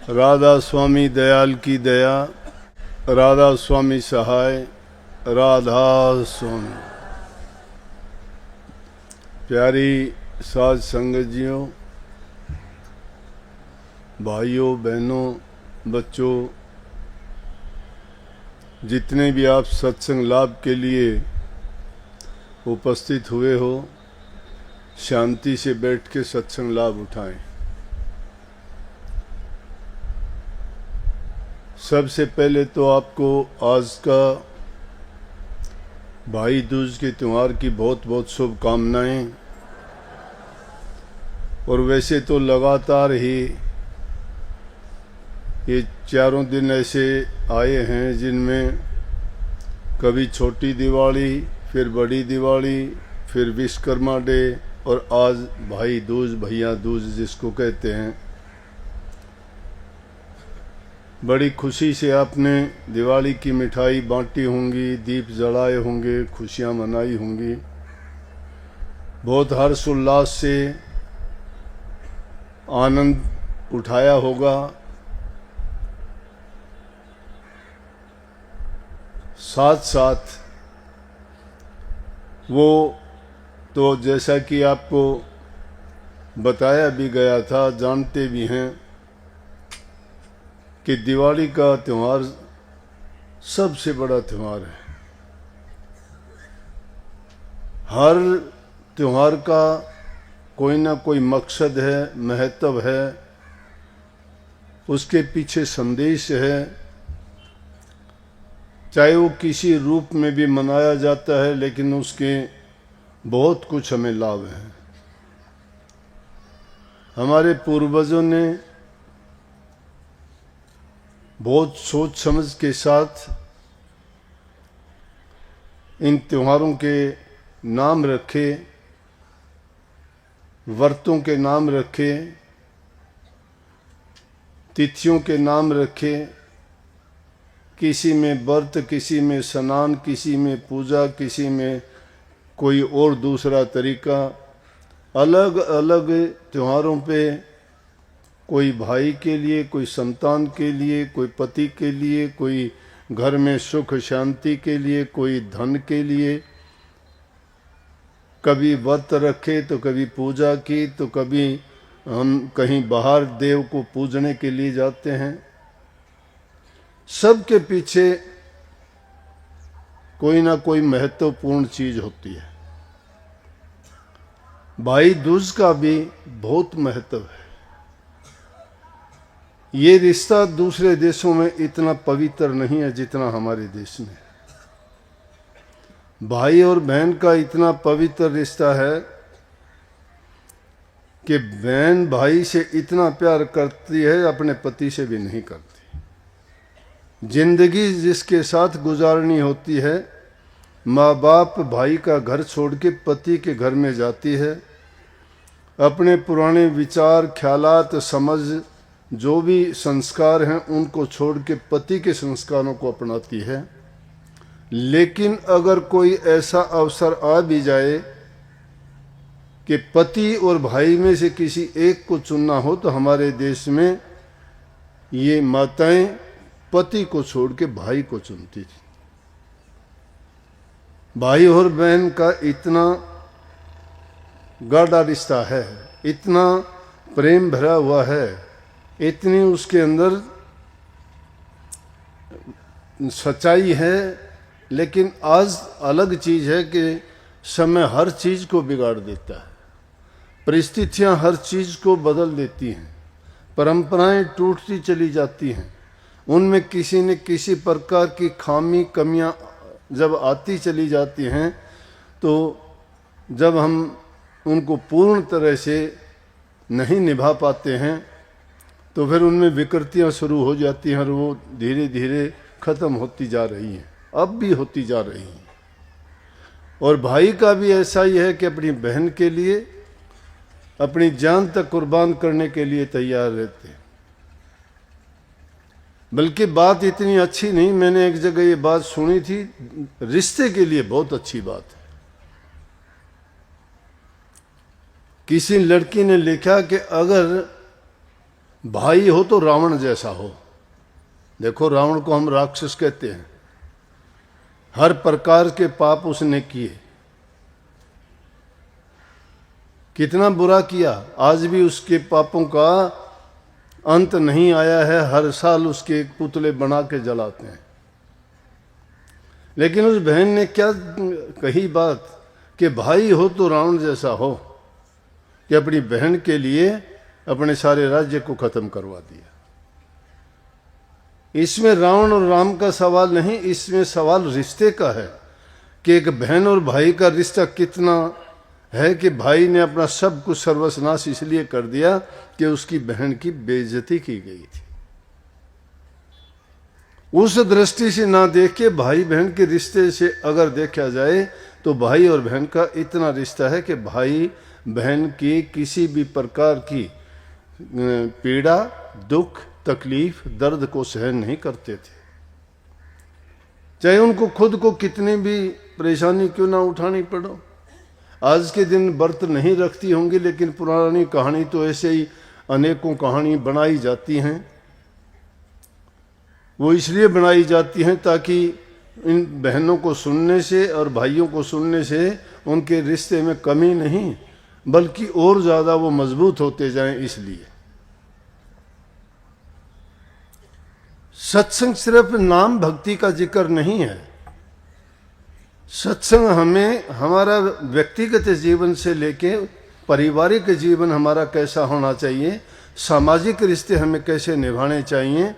राधा स्वामी दयाल की दया, राधा स्वामी सहाय, राधा स्वामी। प्यारी साध संगत जियों, भाइयों बहनों, बच्चों, जितने भी आप सत्संग लाभ के लिए उपस्थित हुए हो, शांति से बैठ के सत्संग लाभ उठाएं। सबसे पहले तो आपको आज का भाई दूज के त्यौहार की बहुत बहुत शुभकामनाएं। और वैसे तो लगातार ही ये चारों दिन ऐसे आए हैं जिनमें कभी छोटी दिवाली, फिर बड़ी दिवाली, फिर विश्वकर्मा डे और आज भाई दूज, भैया दूज जिसको कहते हैं। बड़ी खुशी से आपने दिवाली की मिठाई बांटी होंगी, दीप जलाए होंगे, खुशियां मनाई होंगी, बहुत हर्ष उल्लास से आनंद उठाया होगा। साथ साथ वो तो जैसा कि आपको बताया भी गया था, जानते भी हैं कि दिवाली का त्यौहार सबसे बड़ा त्यौहार है। हर त्यौहार का कोई ना कोई मकसद है, महत्व है, उसके पीछे संदेश है। चाहे वो किसी रूप में भी मनाया जाता है, लेकिन उसके बहुत कुछ हमें लाभ है। हमारे पूर्वजों ने बहुत सोच समझ के साथ इन त्योहारों के नाम रखे, व्रतों के नाम रखे, तिथियों के नाम रखे। किसी में व्रत, किसी में स्नान, किसी में पूजा, किसी में कोई और दूसरा तरीका। अलग अलग त्योहारों पे कोई भाई के लिए, कोई संतान के लिए, कोई पति के लिए, कोई घर में सुख शांति के लिए, कोई धन के लिए, कभी व्रत रखे तो कभी पूजा की, तो कभी हम कहीं बाहर देव को पूजने के लिए जाते हैं। सबके पीछे कोई ना कोई महत्वपूर्ण चीज होती है। भाई दूज का भी बहुत महत्व है। ये रिश्ता दूसरे देशों में इतना पवित्र नहीं है जितना हमारे देश में। भाई और बहन का इतना पवित्र रिश्ता है कि बहन भाई से इतना प्यार करती है, अपने पति से भी नहीं करती। जिंदगी जिसके साथ गुजारनी होती है, माँ बाप भाई का घर छोड़ के पति के घर में जाती है। अपने पुराने विचार, ख्यालात, समझ, जो भी संस्कार हैं उनको छोड़ के पति के संस्कारों को अपनाती है। लेकिन अगर कोई ऐसा अवसर आ भी जाए कि पति और भाई में से किसी एक को चुनना हो, तो हमारे देश में ये माताएं पति को छोड़ के भाई को चुनती थी। भाई और बहन का इतना गाढ़ा रिश्ता है, इतना प्रेम भरा हुआ है, इतनी उसके अंदर सच्चाई है। लेकिन आज अलग चीज है कि समय हर चीज को बिगाड़ देता है, परिस्थितियां हर चीज को बदल देती हैं, परंपराएं टूटती चली जाती हैं, उनमें किसी न किसी प्रकार की खामी, कमियां जब आती चली जाती हैं, तो जब हम उनको पूर्ण तरह से नहीं निभा पाते हैं, तो फिर उनमें विकृतियां शुरू हो जाती हैं और वो धीरे धीरे खत्म होती जा रही हैं, अब भी होती जा रही हैं। और भाई का भी ऐसा ही है कि अपनी बहन के लिए अपनी जान तक कुर्बान करने के लिए तैयार रहते हैं। बल्कि बात इतनी अच्छी नहीं, मैंने एक जगह ये बात सुनी थी, रिश्ते के लिए बहुत अच्छी बात है। किसी लड़की ने लिखा कि अगर भाई हो तो रावण जैसा हो। देखो रावण को हम राक्षस कहते हैं, हर प्रकार के पाप उसने किए, कितना बुरा किया, आज भी उसके पापों का अंत नहीं आया है। हर साल उसके पुतले बना के जलाते हैं। लेकिन उस बहन ने क्या कही बात कि भाई हो तो रावण जैसा हो, कि अपनी बहन के लिए अपने सारे राज्य को खत्म करवा दिया। इसमें रावण और राम का सवाल नहीं, इसमें सवाल रिश्ते का है कि एक बहन और भाई का रिश्ता कितना है कि भाई ने अपना सब कुछ सर्वनाश इसलिए कर दिया कि उसकी बहन की बेइज्जती की गई थी। उस दृष्टि से ना देख के भाई बहन के रिश्ते से अगर देखा जाए तो भाई और बहन का इतना रिश्ता है कि भाई बहन की किसी भी प्रकार की पीड़ा, दुख, तकलीफ, दर्द को सहन नहीं करते थे, चाहे उनको खुद को कितनी भी परेशानी क्यों ना उठानी पड़ो। आज के दिन व्रत नहीं रखती होंगी, लेकिन पुरानी कहानी तो ऐसे ही अनेकों कहानी बनाई जाती हैं। वो इसलिए बनाई जाती हैं ताकि इन बहनों को सुनने से और भाइयों को सुनने से उनके रिश्ते में कमी नहीं बल्कि और ज़्यादा वो मजबूत होते जाएं। इसलिए सत्संग सिर्फ नाम भक्ति का जिक्र नहीं है। सत्संग हमें हमारा व्यक्तिगत जीवन से लेके पारिवारिक जीवन हमारा कैसा होना चाहिए, सामाजिक रिश्ते हमें कैसे निभाने चाहिए,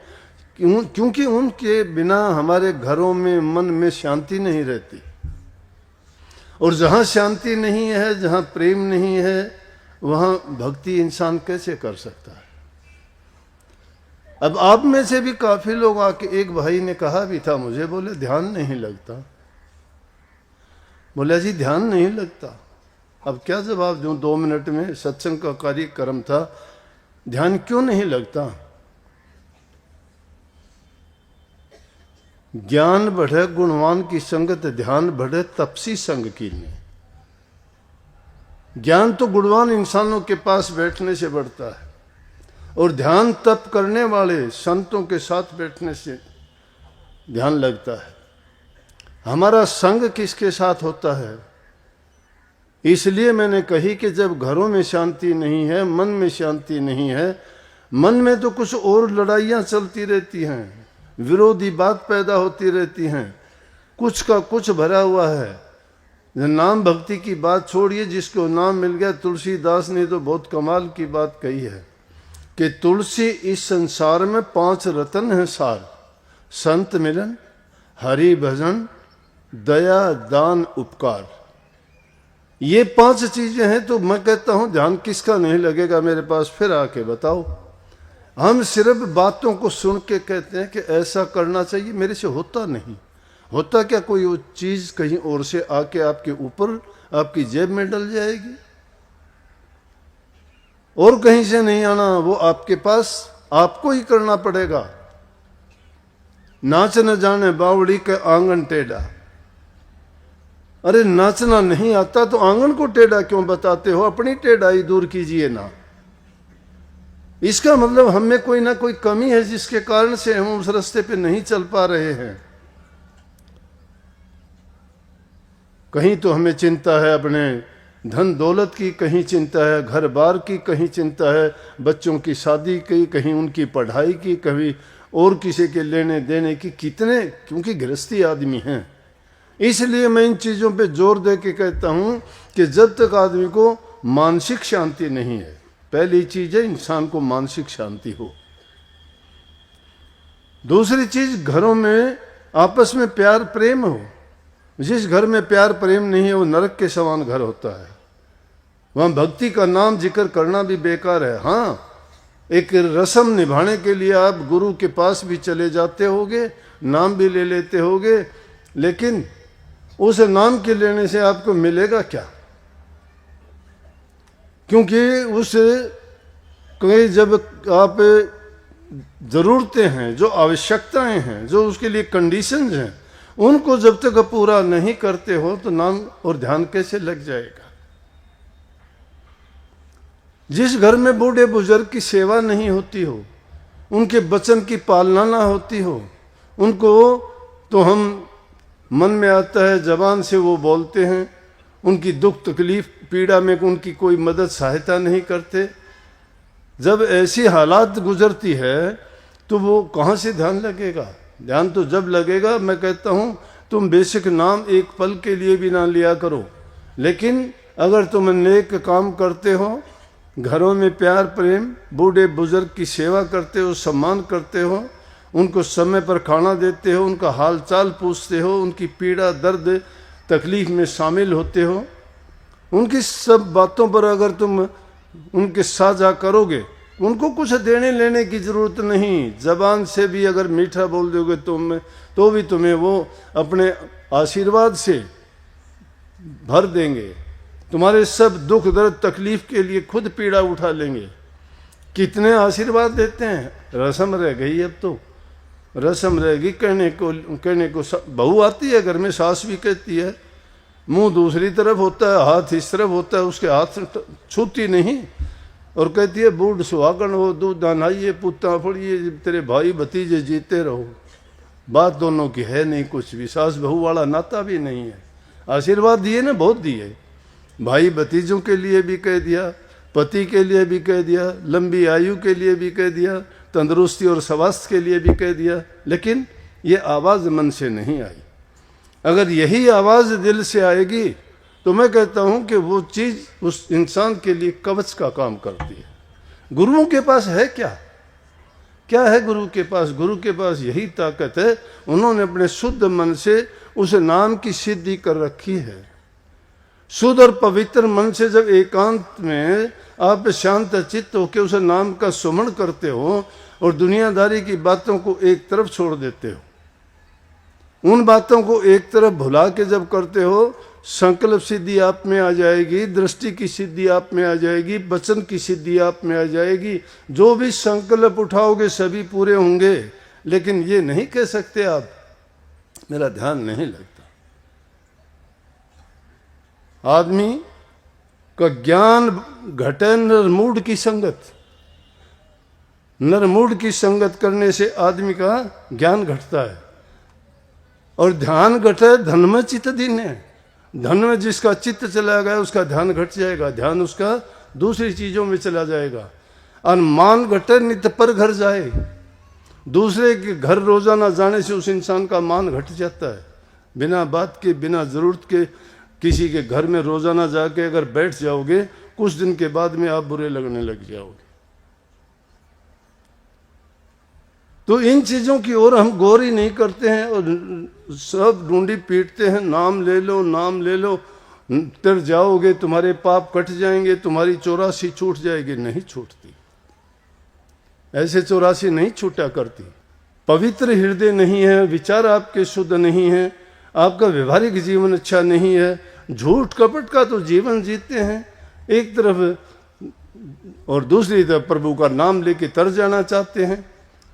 क्योंकि उनके बिना हमारे घरों में मन में शांति नहीं रहती। और जहाँ शांति नहीं है, जहाँ प्रेम नहीं है, वहाँ भक्ति इंसान कैसे कर सकता है। अब आप में से भी काफी लोग आके, एक भाई ने कहा भी था मुझे, बोले ध्यान नहीं लगता। बोले जी ध्यान नहीं लगता, अब क्या जवाब दूं। 2 मिनट में सत्संग का कार्यक्रम था, ध्यान क्यों नहीं लगता। ज्ञान बढ़े गुणवान की संगत, ध्यान बढ़े तपसी संग की नहीं। ज्ञान तो गुणवान इंसानों के पास बैठने से बढ़ता है, और ध्यान तप करने वाले संतों के साथ बैठने से ध्यान लगता है। हमारा संग किसके साथ होता है। इसलिए मैंने कही कि जब घरों में शांति नहीं है, मन में शांति नहीं है, मन में तो कुछ और लड़ाइयाँ चलती रहती हैं, विरोधी बात पैदा होती रहती हैं, कुछ का कुछ भरा हुआ है। नाम भक्ति की बात छोड़िए, जिसको नाम मिल गया। तुलसीदास ने तो बहुत कमाल की बात कही है कि तुलसी इस संसार में 5 रतन है सार, संत मिलन, हरि भजन, दया, दान, उपकार। ये 5 चीजें हैं। तो मैं कहता हूं ध्यान किसका नहीं लगेगा मेरे पास, फिर आके बताओ। हम सिर्फ बातों को सुन के कहते हैं कि ऐसा करना चाहिए, मेरे से होता नहीं। होता क्या, कोई वो चीज कहीं और से आके आपके ऊपर आपकी जेब में डल जाएगी, और कहीं से नहीं आना, वो आपके पास आपको ही करना पड़ेगा। नाच न जाने बावड़ी के आंगन टेढ़ा। अरे नाचना नहीं आता तो आंगन को टेढ़ा क्यों बताते हो, अपनी टेढ़ाई दूर कीजिए ना। इसका मतलब हम में कोई ना कोई कमी है जिसके कारण से हम उस रास्ते पे नहीं चल पा रहे हैं। कहीं तो हमें चिंता है अपने धन दौलत की, कहीं चिंता है घर बार की, कहीं चिंता है बच्चों की शादी की, कहीं उनकी पढ़ाई की, कभी और किसी के लेने देने की। कितने, क्योंकि गृहस्थी आदमी हैं। इसलिए मैं इन चीज़ों पे जोर दे के कहता हूं कि जब तक आदमी को मानसिक शांति नहीं है, पहली चीज है इंसान को मानसिक शांति हो। दूसरी चीज घरों में आपस में प्यार प्रेम हो। जिस घर में प्यार प्रेम नहीं है वो नरक के समान घर होता है। वहां भक्ति का नाम जिक्र करना भी बेकार है। हाँ, एक रस्म निभाने के लिए आप गुरु के पास भी चले जाते होगे, नाम भी ले लेते होगे, लेकिन उस नाम के लेने से आपको मिलेगा क्या। क्योंकि उस कहीं जब आप ज़रूरतें हैं, जो आवश्यकताएं हैं, जो उसके लिए कंडीशंस हैं, उनको जब तक पूरा नहीं करते हो तो नाम और ध्यान कैसे लग जाएगा। जिस घर में बूढ़े बुजुर्ग की सेवा नहीं होती हो, उनके वचन की पालना ना होती हो, उनको तो हम मन में आता है, जबान से वो बोलते हैं, उनकी दुख तकलीफ पीड़ा में उनकी कोई मदद सहायता नहीं करते। जब ऐसी हालात गुजरती है तो वो कहाँ से ध्यान लगेगा? ध्यान तो जब लगेगा, मैं कहता हूँ तुम बेशक नाम एक पल के लिए भी ना लिया करो, लेकिन अगर तुम नेक काम करते हो, घरों में प्यार प्रेम, बूढ़े बुजुर्ग की सेवा करते हो, सम्मान करते हो, उनको समय पर खाना देते हो, उनका हाल चाल पूछते हो, उनकी पीड़ा दर्द तकलीफ में शामिल होते हो, उनकी सब बातों पर अगर तुम उनके साझा करोगे, उनको कुछ देने लेने की जरूरत नहीं, जबान से भी अगर मीठा बोल दोगे तुम तो भी तुम्हें वो अपने आशीर्वाद से भर देंगे। तुम्हारे सब दुख दर्द तकलीफ के लिए खुद पीड़ा उठा लेंगे। कितने आशीर्वाद देते हैं। रस्म रह गई, अब तो रस्म रहेगी। कहने को बहू आती है घर में, सास भी कहती है, मुंह दूसरी तरफ होता है, हाथ इस तरफ होता है, उसके हाथ छूती नहीं, और कहती है बूढ़ सुहागन हो, दूध दानाइए, पुत्ता पड़िए, तेरे भाई भतीजे जीते रहो। बात दोनों की है नहीं कुछ भी, सास बहू वाला नाता भी नहीं है। आशीर्वाद दिए ना, बहुत दिए, भाई भतीजों के लिए भी कह दिया, पति के लिए भी कह दिया, लंबी आयु के लिए भी कह दिया, तंदुरुस्ती और स्वास्थ्य के लिए भी कह दिया, लेकिन ये आवाज़ मन से नहीं आई। अगर यही आवाज़ दिल से आएगी तो मैं कहता हूँ कि वो चीज़ उस इंसान के लिए कवच का काम करती है। गुरुओं के पास है क्या? क्या है गुरु के पास? गुरु के पास यही ताकत है, उन्होंने अपने शुद्ध मन से उस नाम की सिद्धि कर रखी है। शुद्ध और पवित्र मन से जब एकांत में आप शांत चित्त होकर उस नाम का सुमरण करते हो और दुनियादारी की बातों को एक तरफ छोड़ देते हो, उन बातों को एक तरफ भुला के जब करते हो, संकल्प सिद्धि आप में आ जाएगी, दृष्टि की सिद्धि आप में आ जाएगी, वचन की सिद्धि आप में आ जाएगी। जो भी संकल्प उठाओगे सभी पूरे होंगे, लेकिन ये नहीं कह सकते आप मेरा ध्यान नहीं लगता। आदमी का ज्ञान घटे नरमूढ़ की संगत, नरमूढ़ की संगत करने से आदमी का ज्ञान घटता है, और ध्यान घटे धन में चित्त दीने। धन में जिसका चित्त चला गया उसका ध्यान घट जाएगा, ध्यान उसका दूसरी चीजों में चला जाएगा। और मान घटे नित्य पर घर जाए, दूसरे के घर रोजाना जाने से उस इंसान का मान घट जाता है। बिना बात के, बिना जरूरत के किसी के घर में रोजाना जाके अगर बैठ जाओगे, कुछ दिन के बाद में आप बुरे लगने लग जाओगे। तो इन चीजों की ओर हम गौर ही नहीं करते हैं और सब ढूंढी पीटते हैं। नाम ले लो, नाम ले लो, तर जाओगे, तुम्हारे पाप कट जाएंगे, तुम्हारी 84 छूट जाएगी। नहीं छूटती, ऐसे 84 नहीं छूटा करती। पवित्र हृदय नहीं है, विचार आपके शुद्ध नहीं है, आपका व्यवहारिक जीवन अच्छा नहीं है, झूठ कपट का तो जीवन जीते हैं एक तरफ, और दूसरी तरफ प्रभु का नाम लेके तर जाना चाहते हैं।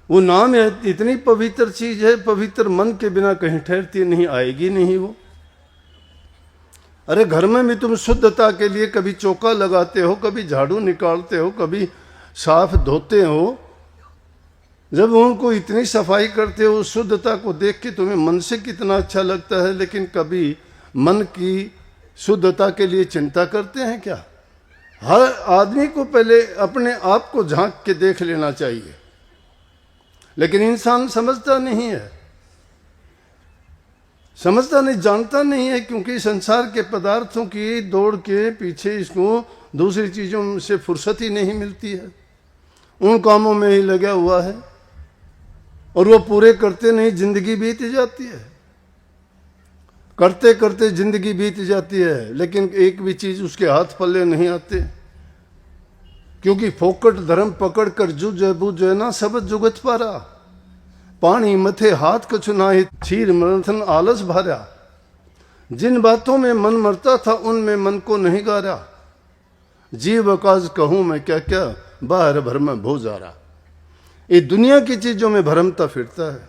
वो नाम है इतनी पवित्र चीज है, पवित्र मन के बिना कहीं ठहरती नहीं, आएगी नहीं वो। अरे घर में भी तुम शुद्धता के लिए कभी चौका लगाते हो, कभी झाड़ू निकालते हो, कभी साफ धोते हो। जब उनको इतनी सफाई करते हो, शुद्धता को देख के तुम्हें मन से कितना अच्छा लगता है, लेकिन कभी मन की शुद्धता के लिए चिंता करते हैं क्या? हर आदमी को पहले अपने आप को झांक के देख लेना चाहिए, लेकिन इंसान समझता नहीं है, समझता नहीं, जानता नहीं है, क्योंकि संसार के पदार्थों की दौड़ के पीछे इसको दूसरी चीजों से फुर्सत ही नहीं मिलती है, उन कामों में ही लगा हुआ है और वो पूरे करते नहीं, जिंदगी बीत जाती है, करते करते जिंदगी बीत जाती है, लेकिन एक भी चीज उसके हाथ पल्ले नहीं आते, क्योंकि फोकट धर्म पकड़ कर जुझे बुझे ना सब जुगत पारा, पानी मथे हाथ कछु नाहि, छीर मंथन आलस भारा। जिन बातों में मन मरता था उनमें मन को नहीं गारा, जीव अकाज कहूं मैं क्या क्या, बाहर भर में भो जा रहा। ये दुनिया की चीजों में भरमता फिरता है,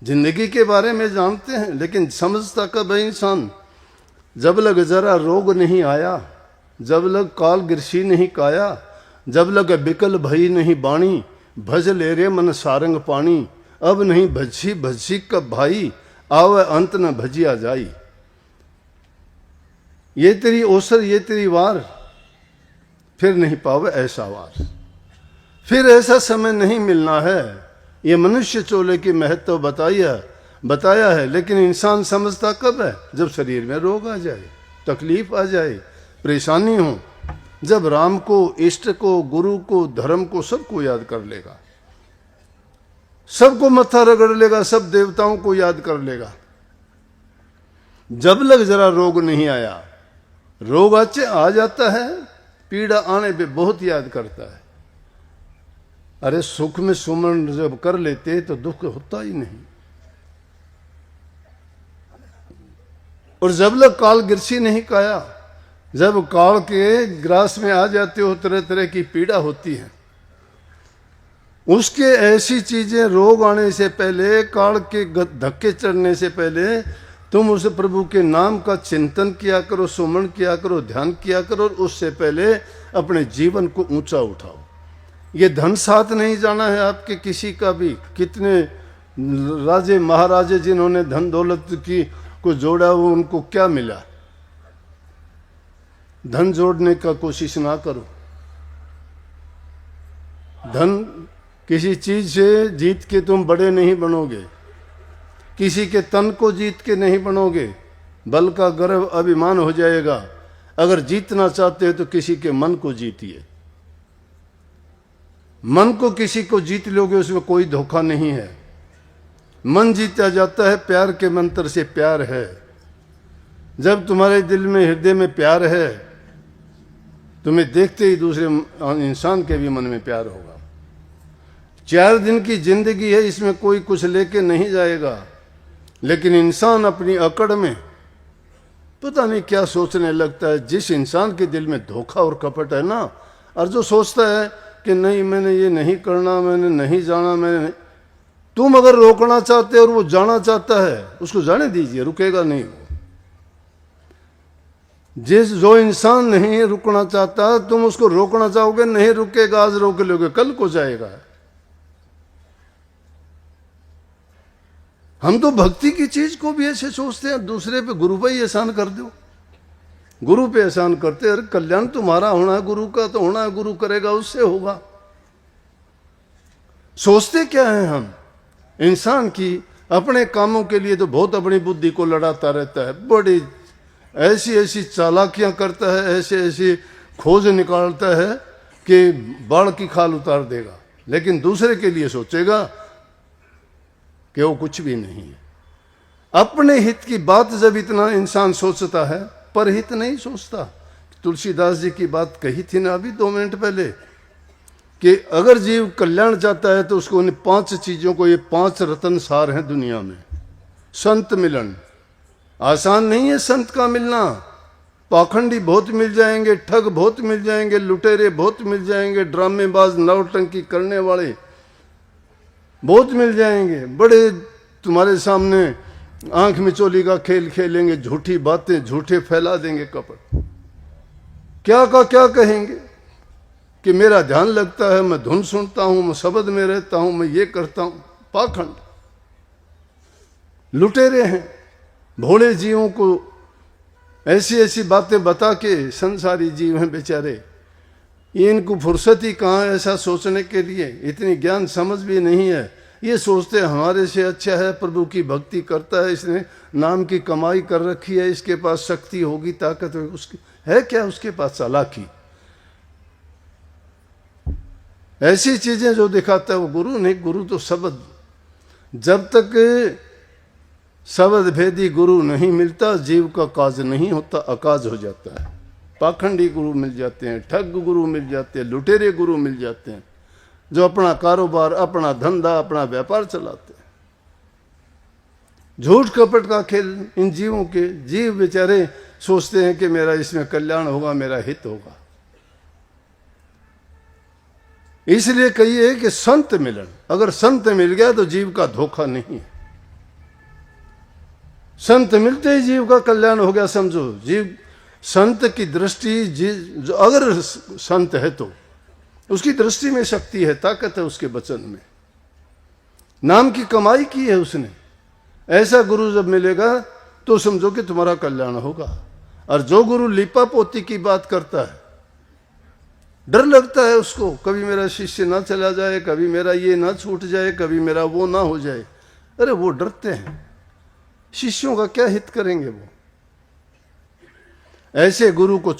जिंदगी के बारे में जानते हैं, लेकिन समझता कब है इंसान? जब लग जरा रोग नहीं आया, जब लग काल गिरसी नहीं काया, जब लग बिकल भई नहीं बाणी, भज ले रे मन सारंग पानी, अब नहीं भजी भजी कब भाई, आवे अंत न भजिया जाई। ये तेरी ओसर ये तेरी वार, फिर नहीं पावे ऐसा वार, फिर ऐसा समय नहीं मिलना है। ये मनुष्य चोले की महत्व बताया है, लेकिन इंसान समझता कब है? जब शरीर में रोग आ जाए, तकलीफ आ जाए, परेशानी हो, जब राम को, इष्ट को, गुरु को, धर्म को, सबको याद कर लेगा, सबको मत्था रगड़ लेगा, सब देवताओं को याद कर लेगा। जब लग जरा रोग नहीं आया, रोग आ जाता है, पीड़ा आने पे बहुत याद करता है। अरे सुख में सुमन जब कर लेते तो दुख होता ही नहीं। और जब लग काल गिरसी नहीं काया, जब काल के ग्रास में आ जाते हो, तरह तरह की पीड़ा होती है, उसके ऐसी चीजें रोग आने से पहले, काल के धक्के चढ़ने से पहले तुम उस प्रभु के नाम का चिंतन किया करो, सुमन किया करो, ध्यान किया करो, और उससे पहले अपने जीवन को ऊंचा उठाओ। ये धन साथ नहीं जाना है आपके किसी का भी। कितने राजे महाराजे जिन्होंने धन दौलत की को जोड़ा, वो उनको क्या मिला? धन जोड़ने का कोशिश ना करो। धन किसी चीज से जीत के तुम बड़े नहीं बनोगे, किसी के तन को जीत के नहीं बनोगे, बल का गर्व अभिमान हो जाएगा। अगर जीतना चाहते हो तो किसी के मन को जीतिए। मन को किसी को जीत लोगे, उसमें कोई धोखा नहीं है। मन जीता जाता है प्यार के मंत्र से। प्यार है, जब तुम्हारे दिल में, हृदय में प्यार है, तुम्हें देखते ही दूसरे इंसान के भी मन में प्यार होगा। 4 दिन की जिंदगी है, इसमें कोई कुछ लेके नहीं जाएगा, लेकिन इंसान अपनी अकड़ में पता नहीं क्या सोचने लगता है। जिस इंसान के दिल में धोखा और कपट है ना, और जो सोचता है कि नहीं मैंने ये नहीं करना, मैंने नहीं जाना, मैंने नहीं, तुम अगर रोकना चाहते और वो जाना चाहता है, उसको जाने दीजिए, रुकेगा नहीं वो। जो इंसान नहीं रुकना चाहता, तुम उसको रोकना चाहोगे, नहीं रुकेगा। आज रोक लोगे, कल को जाएगा। हम तो भक्ति की चीज को भी ऐसे सोचते हैं, दूसरे पे गुरु पे ही एहसान कर दो, गुरु पे एहसान करते। अरे कल्याण तुम्हारा होना है, गुरु का तो होना है, गुरु करेगा उससे होगा। सोचते क्या है हम? इंसान की अपने कामों के लिए तो बहुत अपनी बुद्धि को लड़ाता रहता है, बड़ी ऐसी ऐसी चालाकियां करता है, ऐसे ऐसी खोज निकालता है कि बाढ़ की खाल उतार देगा, लेकिन दूसरे के लिए सोचेगा कि वो कुछ भी नहीं है। अपने हित की बात जब इतना इंसान सोचता है, पर हित नहीं सोचता। तुलसीदास जी की बात कही थी ना अभी 2 मिनट पहले, कि अगर जीव कल्याण चाहता है तो उसको इन 5 चीजों को, ये 5 रतन सार हैं दुनिया में। संत मिलन आसान नहीं है, संत का मिलना। पाखंडी बहुत मिल जाएंगे, ठग बहुत मिल जाएंगे, लुटेरे बहुत मिल जाएंगे, ड्रामेबाज नौटंकी करने वाले बहुत मिल जाएंगे। बड़े तुम्हारे सामने आंख में चोली का खेल खेलेंगे, झूठी बातें झूठे फैला देंगे कपट। क्या का क्या कहेंगे कि मेरा ध्यान लगता है, मैं धुन सुनता हूं, मैं शब्द में रहता हूं, मैं ये करता हूं। पाखंड लुटेरे हैं, भोले जीवों को ऐसी ऐसी बातें बता के, संसारी जीव हैं बेचारे, ये इनको फुर्सत ही कहाँ ऐसा सोचने के लिए, इतनी ज्ञान समझ भी नहीं है। ये सोचते हमारे से अच्छा है, प्रभु की भक्ति करता है, इसने नाम की कमाई कर रखी है, इसके पास शक्ति होगी, ताकत होगी। उसकी है क्या? उसके पास चालाकी। ऐसी चीजें जो दिखाता है वो गुरु नहीं। गुरु तो शब्द, जब तक शब्द भेदी गुरु नहीं मिलता, जीव का काज नहीं होता, अकाज हो जाता है। पाखंडी गुरु मिल जाते हैं, ठग गुरु मिल जाते हैं, लुटेरे गुरु मिल जाते हैं, जो अपना कारोबार, अपना धंधा, अपना व्यापार चलाते हैं। झूठ कपट का खेल इन जीवों के। जीव बेचारे सोचते हैं कि मेरा इसमें कल्याण होगा, मेरा हित होगा। इसलिए कहिए कि संत मिलन, अगर संत मिल गया तो जीव का धोखा नहीं है। संत मिलते ही जीव का कल्याण हो गया, समझो। जीव संत की दृष्टि जो अगर संत है तो उसकी दृष्टि में शक्ति है, ताकत है उसके वचन में, नाम की कमाई की है उसने। ऐसा गुरु जब मिलेगा तो समझो कि तुम्हारा कल्याण होगा। और जो गुरु लिपा पोती की बात करता है, डर लगता है उसको, कभी मेरा शिष्य ना चला जाए, कभी मेरा ये ना छूट जाए, कभी मेरा वो ना हो जाए। अरे वो डरते हैं, शिष्यों का क्या हित करेंगे वो। ऐसे गुरु को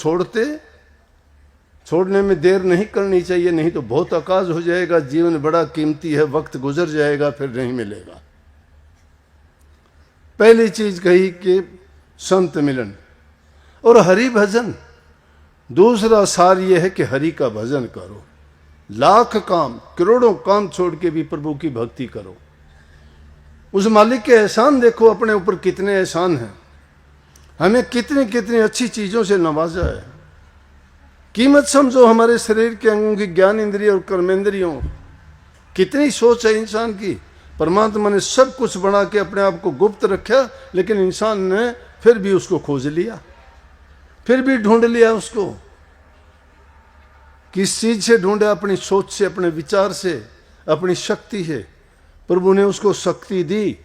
छोड़ने में देर नहीं करनी चाहिए, नहीं तो बहुत अकाज हो जाएगा। जीवन बड़ा कीमती है, वक्त गुजर जाएगा, फिर नहीं मिलेगा। पहली चीज कही कि संत मिलन और हरि भजन। दूसरा सार यह है कि हरि का भजन करो। लाख काम, करोड़ों काम छोड़ के भी प्रभु की भक्ति करो। उस मालिक के एहसान देखो, अपने ऊपर कितने एहसान हैं, हमें कितनी कितनी अच्छी चीजों से नवाजा है। कीमत समझो हमारे शरीर के अंगों की, ज्ञान इंद्रिय और कर्मेंद्रियों। कितनी सोच है इंसान की। परमात्मा ने सब कुछ बना के अपने आप को गुप्त रखा, लेकिन इंसान ने फिर भी उसको खोज लिया, फिर भी ढूंढ लिया उसको। किस चीज से ढूंढा? अपनी सोच से, अपने विचार से, अपनी शक्ति से। प्रभु ने उसको शक्ति दी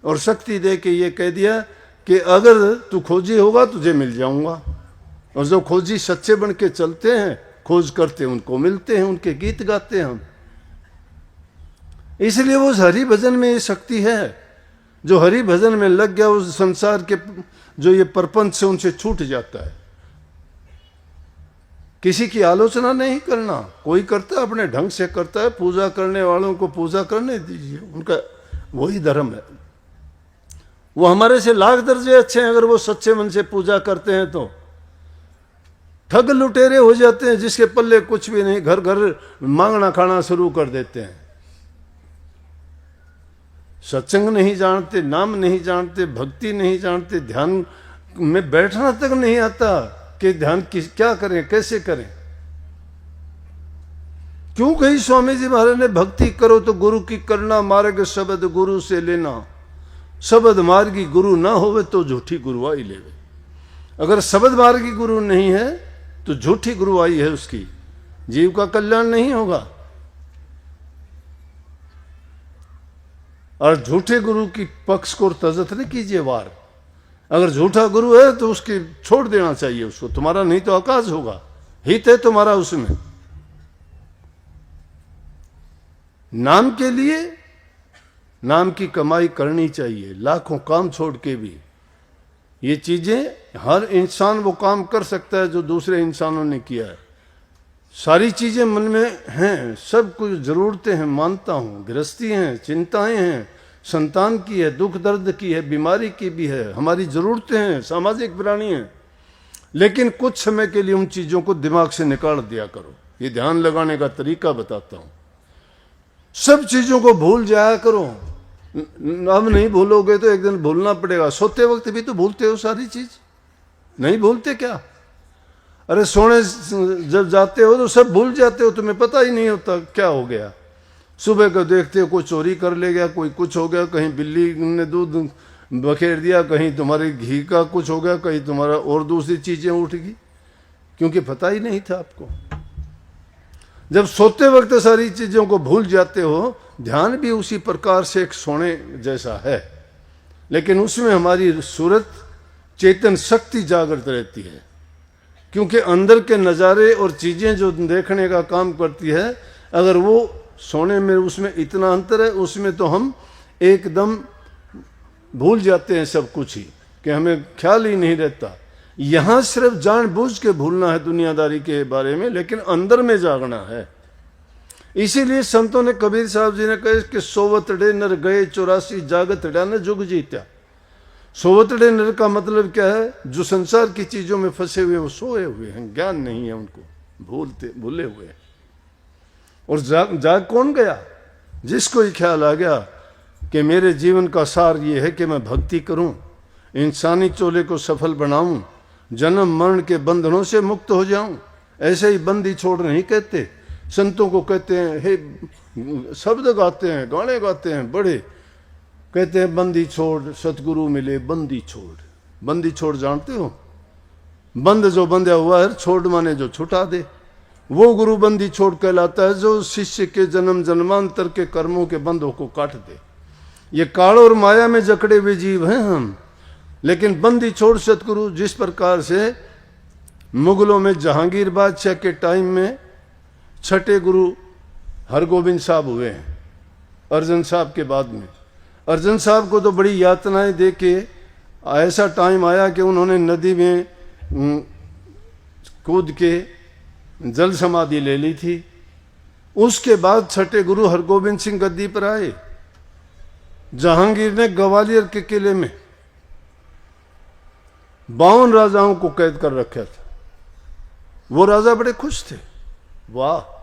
और शक्ति दे के ये कह दिया कि अगर तू खोजी होगा तुझे मिल जाऊंगा। और जो खोजी सच्चे बन के चलते हैं, खोज करते हैं, उनको मिलते हैं, उनके गीत गाते हैं हम। इसलिए वो हरि भजन में ये शक्ति है। जो हरि भजन में लग गया, उस संसार के जो ये प्रपंच से उनसे छूट जाता है। किसी की आलोचना नहीं करना, कोई करता है अपने ढंग से करता है। पूजा करने वालों को पूजा करने दीजिए, उनका वही धर्म है। वो हमारे से लाख दर्जे अच्छे हैं, अगर वो सच्चे मन से पूजा करते हैं तो। ठग लुटेरे हो जाते हैं जिसके पल्ले कुछ भी नहीं, घर घर मांगना खाना शुरू कर देते हैं। सत्संग नहीं जानते, नाम नहीं जानते, भक्ति नहीं जानते, ध्यान में बैठना तक नहीं आता कि ध्यान क्या करें, कैसे करें। क्यों कही स्वामी जी महाराज ने भक्ति करो तो गुरु की करना, मार्ग शब्द गुरु से लेना। शब्द मार्गी गुरु ना होवे तो झूठी गुरुआई लेवे। अगर शब्द मार्गी गुरु नहीं है तो झूठी गुरुआई है उसकी, जीव का कल्याण नहीं होगा। और झूठे गुरु की पक्ष को तजत न कीजिए वार। अगर झूठा गुरु है तो उसकी छोड़ देना चाहिए उसको, तुम्हारा नहीं तो आकाश होगा, हित है तुम्हारा उसमें। नाम के लिए नाम की कमाई करनी चाहिए, लाखों काम छोड़ के भी। ये चीजें हर इंसान वो काम कर सकता है जो दूसरे इंसानों ने किया है। सारी चीजें मन में हैं, सब कुछ जरूरतें हैं, मानता हूं। गृहस्थी हैं, चिंताएं हैं, संतान की है, दुख दर्द की है, बीमारी की भी है, हमारी जरूरतें हैं, सामाजिक प्राणी हैं। लेकिन कुछ समय के लिए उन चीजों को दिमाग से निकाल दिया करो। ये ध्यान लगाने का तरीका बताता हूं। सब चीजों को भूल जाया करो। अब नहीं भूलोगे तो एक दिन भूलना पड़ेगा। सोते वक्त भी तो भूलते हो सारी चीज, नहीं भूलते क्या? अरे सोने जब जाते हो तो सब भूल जाते हो, तुम्हें पता ही नहीं होता क्या हो गया। सुबह को देखते हो कोई चोरी कर ले गया, कोई कुछ हो गया, कहीं बिल्ली ने दूध बखेर दिया, कहीं तुम्हारे घी का कुछ हो गया, कहीं तुम्हारा और दूसरी चीजें उठ गई, क्योंकि पता ही नहीं था आपको। जब सोते वक्त सारी चीजों को भूल जाते हो, ध्यान भी उसी प्रकार से एक सोने जैसा है, लेकिन उसमें हमारी सूरत चेतन शक्ति जागृत रहती है। क्योंकि अंदर के नज़ारे और चीजें जो देखने का काम करती है, अगर वो सोने में उसमें इतना अंतर है, उसमें तो हम एकदम भूल जाते हैं सब कुछ ही, कि हमें ख्याल ही नहीं रहता। यहां सिर्फ जानबूझ के भूलना है दुनियादारी के बारे में, लेकिन अंदर में जागना है। इसीलिए संतों ने, कबीर साहब जी ने कहे कि सोवतड़े नर गए 84 जागत न जुग जीत्या। सोवतड़े नर का मतलब क्या है? जो संसार की चीजों में फंसे हुए, वो सोए हुए हैं, ज्ञान नहीं है उनको, भूले हुए हैं। और जाग कौन गया? जिसको ही ख्याल आ गया कि मेरे जीवन का सार ये है कि मैं भक्ति करूं, इंसानी चोले को सफल बनाऊं, जन्म मरण के बंधनों से मुक्त हो जाऊं। ऐसे ही बंदी छोड़ नहीं कहते, संतों को कहते हैं, हे शब्द गाते हैं, गाने गाते हैं बड़े, कहते हैं बंदी छोड़ सतगुरु मिले बंदी छोड़। बंदी छोड़ जानते हो? बंद जो बंधा हुआ है छोड़ माने जो छुटा दे, वो गुरु बंदी छोड़ कहलाता है, जो शिष्य के जन्म जन्मांतर के कर्मों के बंधों को काट दे। ये काल और माया में जकड़े हुए जीव हैं हम, लेकिन बंदी छोड़ सतगुरु जिस प्रकार से मुगलों में जहांगीर बादशाह के टाइम में छठे गुरु हरगोबिंद साहब हुए हैं, अर्जन साहब के बाद में। अर्जन साहब को तो बड़ी यातनाएं दे के ऐसा टाइम आया कि उन्होंने नदी में कूद के जल समाधि ले ली थी। उसके बाद छठे गुरु हरगोबिंद सिंह गद्दी पर आए। जहांगीर ने ग्वालियर के किले में 52 राजाओं को कैद कर रखा था। वो राजा बड़े खुश थे, वाह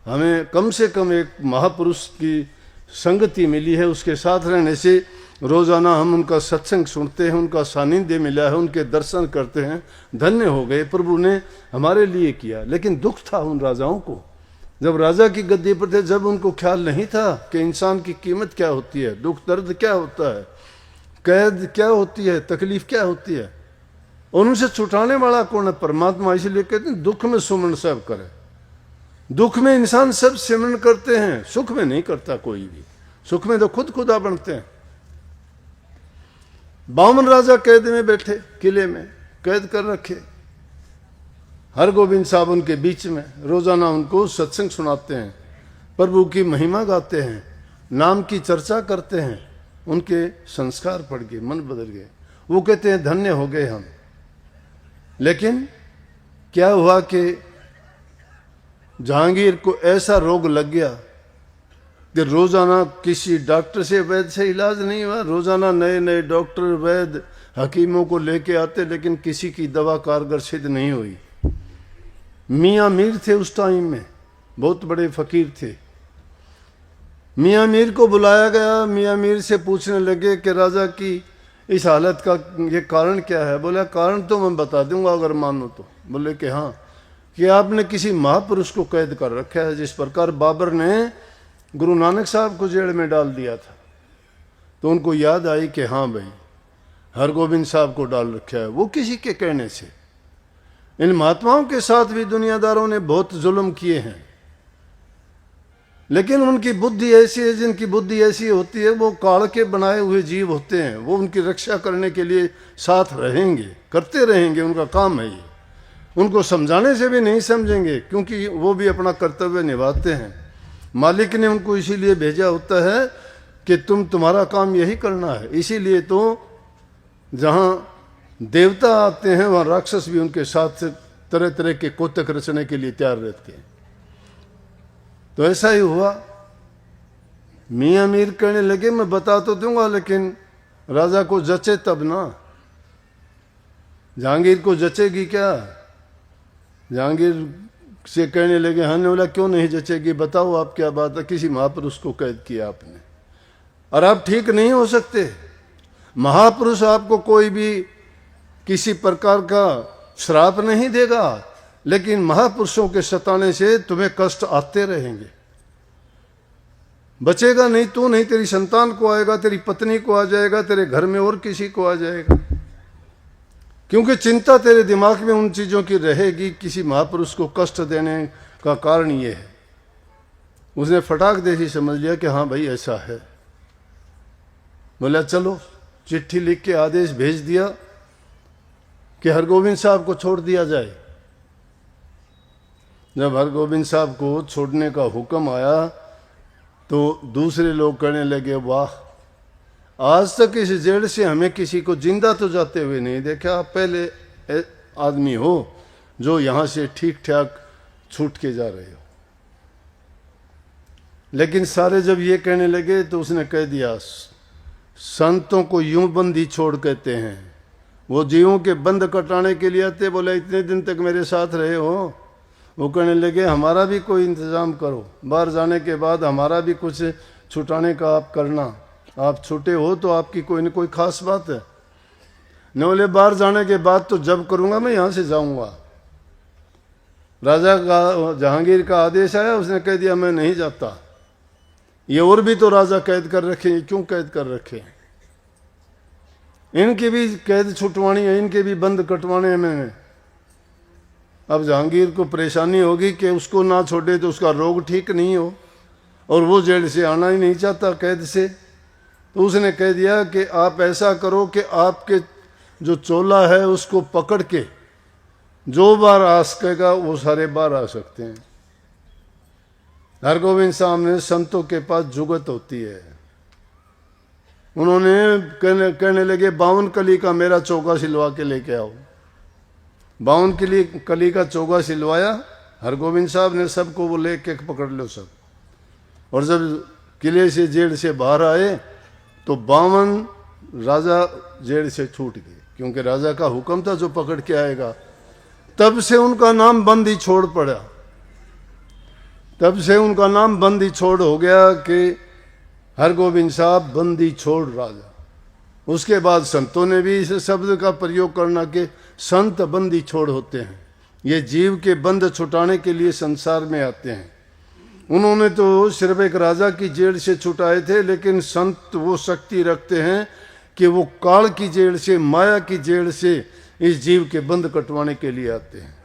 हमें कम से कम एक महापुरुष की संगति मिली है, उसके साथ रहने से रोजाना हम उनका सत्संग सुनते हैं, उनका सानिध्य मिला है, उनके दर्शन करते हैं, धन्य हो गए, प्रभु ने हमारे लिए किया। लेकिन दुख था उन राजाओं को, जब राजा की गद्दी पर थे, जब उनको ख्याल नहीं था कि इंसान की कीमत क्या होती है, दुख दर्द क्या होता है, कैद क्या होती है, तकलीफ क्या होती है, और उनसे छुटाने वाला कौन है? परमात्मा। इसलिए कहते हैं दुख में सुमन सब करे। दुख में इंसान सब सिमरन करते हैं, सुख में नहीं करता कोई भी। सुख में तो खुद खुदा बनते हैं। 52 राजा कैद में बैठे, किले में कैद कर रखे। हरगोबिंद साहब उनके बीच में रोजाना उनको सत्संग सुनाते हैं, प्रभु की महिमा गाते हैं, नाम की चर्चा करते हैं। उनके संस्कार पड़ गए, मन बदल गए। वो कहते हैं धन्य हो गए हम। लेकिन क्या हुआ कि जहांगीर को ऐसा रोग लग गया कि रोजाना किसी डॉक्टर से वैद्य से इलाज नहीं हुआ। रोजाना नए नए डॉक्टर वैद्य हकीमों को लेके आते, लेकिन किसी की दवा कारगर सिद्ध नहीं हुई। मियाँ मीर थे उस टाइम में, बहुत बड़े फकीर थे। मियाँ मीर को बुलाया गया। मियाँ मीर से पूछने लगे कि राजा की इस हालत का ये कारण क्या है? बोला कारण तो मैं बता दूंगा अगर मानो तो। बोले कि हाँ, कि आपने किसी महापुरुष को कैद कर रखा है, जिस प्रकार बाबर ने गुरु नानक साहब को जेल में डाल दिया था। तो उनको याद आई कि हाँ भाई, हरगोबिंद साहब को डाल रखा है। वो किसी के कहने से। इन महात्माओं के साथ भी दुनियादारों ने बहुत जुल्म किए हैं, लेकिन उनकी बुद्धि ऐसी है, जिनकी बुद्धि ऐसी होती है, वो काल के बनाए हुए जीव होते हैं। वो उनकी रक्षा करने के लिए साथ रहेंगे, करते रहेंगे, उनका काम है ये। उनको समझाने से भी नहीं समझेंगे, क्योंकि वो भी अपना कर्तव्य निभाते हैं। मालिक ने उनको इसीलिए भेजा होता है कि तुम्हारा काम यही करना है। इसीलिए तो जहाँ देवता आते हैं वहाँ राक्षस भी उनके साथ तरह तरह के कोतक रचने के लिए तैयार रहते हैं। तो ऐसा ही हुआ। मियाँ मीर कहने लगे मैं बता तो दूंगा, लेकिन राजा को जचे तब ना। जहांगीर को जचेगी क्या? जहांगीर से कहने लगे, हाँ। ने बोला क्यों नहीं जचेगी, बताओ आप क्या बात है? किसी महापुरुष को कैद किया आपने और आप ठीक नहीं हो सकते। महापुरुष आपको कोई भी किसी प्रकार का श्राप नहीं देगा, लेकिन महापुरुषों के सताने से तुम्हें कष्ट आते रहेंगे। बचेगा नहीं, तू नहीं, तेरी संतान को आएगा, तेरी पत्नी को आ जाएगा, तेरे घर में और किसी को आ जाएगा, क्योंकि चिंता तेरे दिमाग में उन चीजों की रहेगी। किसी महापुरुष को कष्ट देने का कारण ये है। उसने फटाक दे ही समझ लिया कि हाँ भाई ऐसा है। बोला चलो, चिट्ठी लिख के आदेश भेज दिया कि हरगोबिंद साहब को छोड़ दिया जाए। जब हरगोबिंद साहब को छोड़ने का हुक्म आया तो दूसरे लोग कहने लगे, वाह, आज तक इस जेल से हमें किसी को जिंदा तो जाते हुए नहीं देखा। आप पहले आदमी हो जो यहां से ठीक ठाक छूट के जा रहे हो। लेकिन सारे जब ये कहने लगे तो उसने कह दिया, संतों को यूं बंदी छोड़ कहते हैं। वो जीवों के बंद कटाने के लिए आते। बोला इतने दिन तक मेरे साथ रहे हो। वो कहने लगे हमारा भी कोई इंतजाम करो, बाहर जाने के बाद हमारा भी कुछ छुटाने का आप करना। आप छूटे हो तो आपकी कोई न कोई खास बात है। न बोले बाहर जाने के बाद तो जब करूंगा मैं यहां से जाऊंगा। राजा का, जहांगीर का आदेश आया, उसने कह दिया मैं नहीं जाता। ये और भी तो राजा कैद कर रखे, क्यों कैद कर रखे? इनकी भी कैद छुटवानी है, इनके भी बंद कटवाने हैं मैंने। अब जहांगीर को परेशानी होगी कि उसको ना छोड़े तो उसका रोग ठीक नहीं हो, और वो जेल से आना ही नहीं चाहता कैद से। तो उसने कह दिया कि आप ऐसा करो कि आपके जो चोला है उसको पकड़ के जो बार आ सकेगा वो सारे बार आ सकते हैं। हरगोविंद साहब ने संतों के पास जुगत होती है, उन्होंने कहने लगे 52 कली का मेरा चौका सिलवा के लेके आओ। 52 कली का चौका सिलवाया हरगोविंद साहब ने, सबको वो लेके पकड़ लो सब। और जब किले से जेल से बाहर आए तो 52 राजा जेल से छूट गए, क्योंकि राजा का हुक्म था जो पकड़ के आएगा। तब से उनका नाम बंदी छोड़ पड़ा, तब से उनका नाम बंदी छोड़ हो गया कि हरगोविंद साहब बंदी छोड़ राजा। उसके बाद संतों ने भी इस शब्द का प्रयोग करना कि संत बंदी छोड़ होते हैं, ये जीव के बंध छुटाने के लिए संसार में आते हैं। उन्होंने तो सिर्फ एक राजा की जेल से छुटाए थे, लेकिन संत वो शक्ति रखते हैं कि वो काल की जेल से, माया की जेल से इस जीव के बंध कटवाने के लिए आते हैं।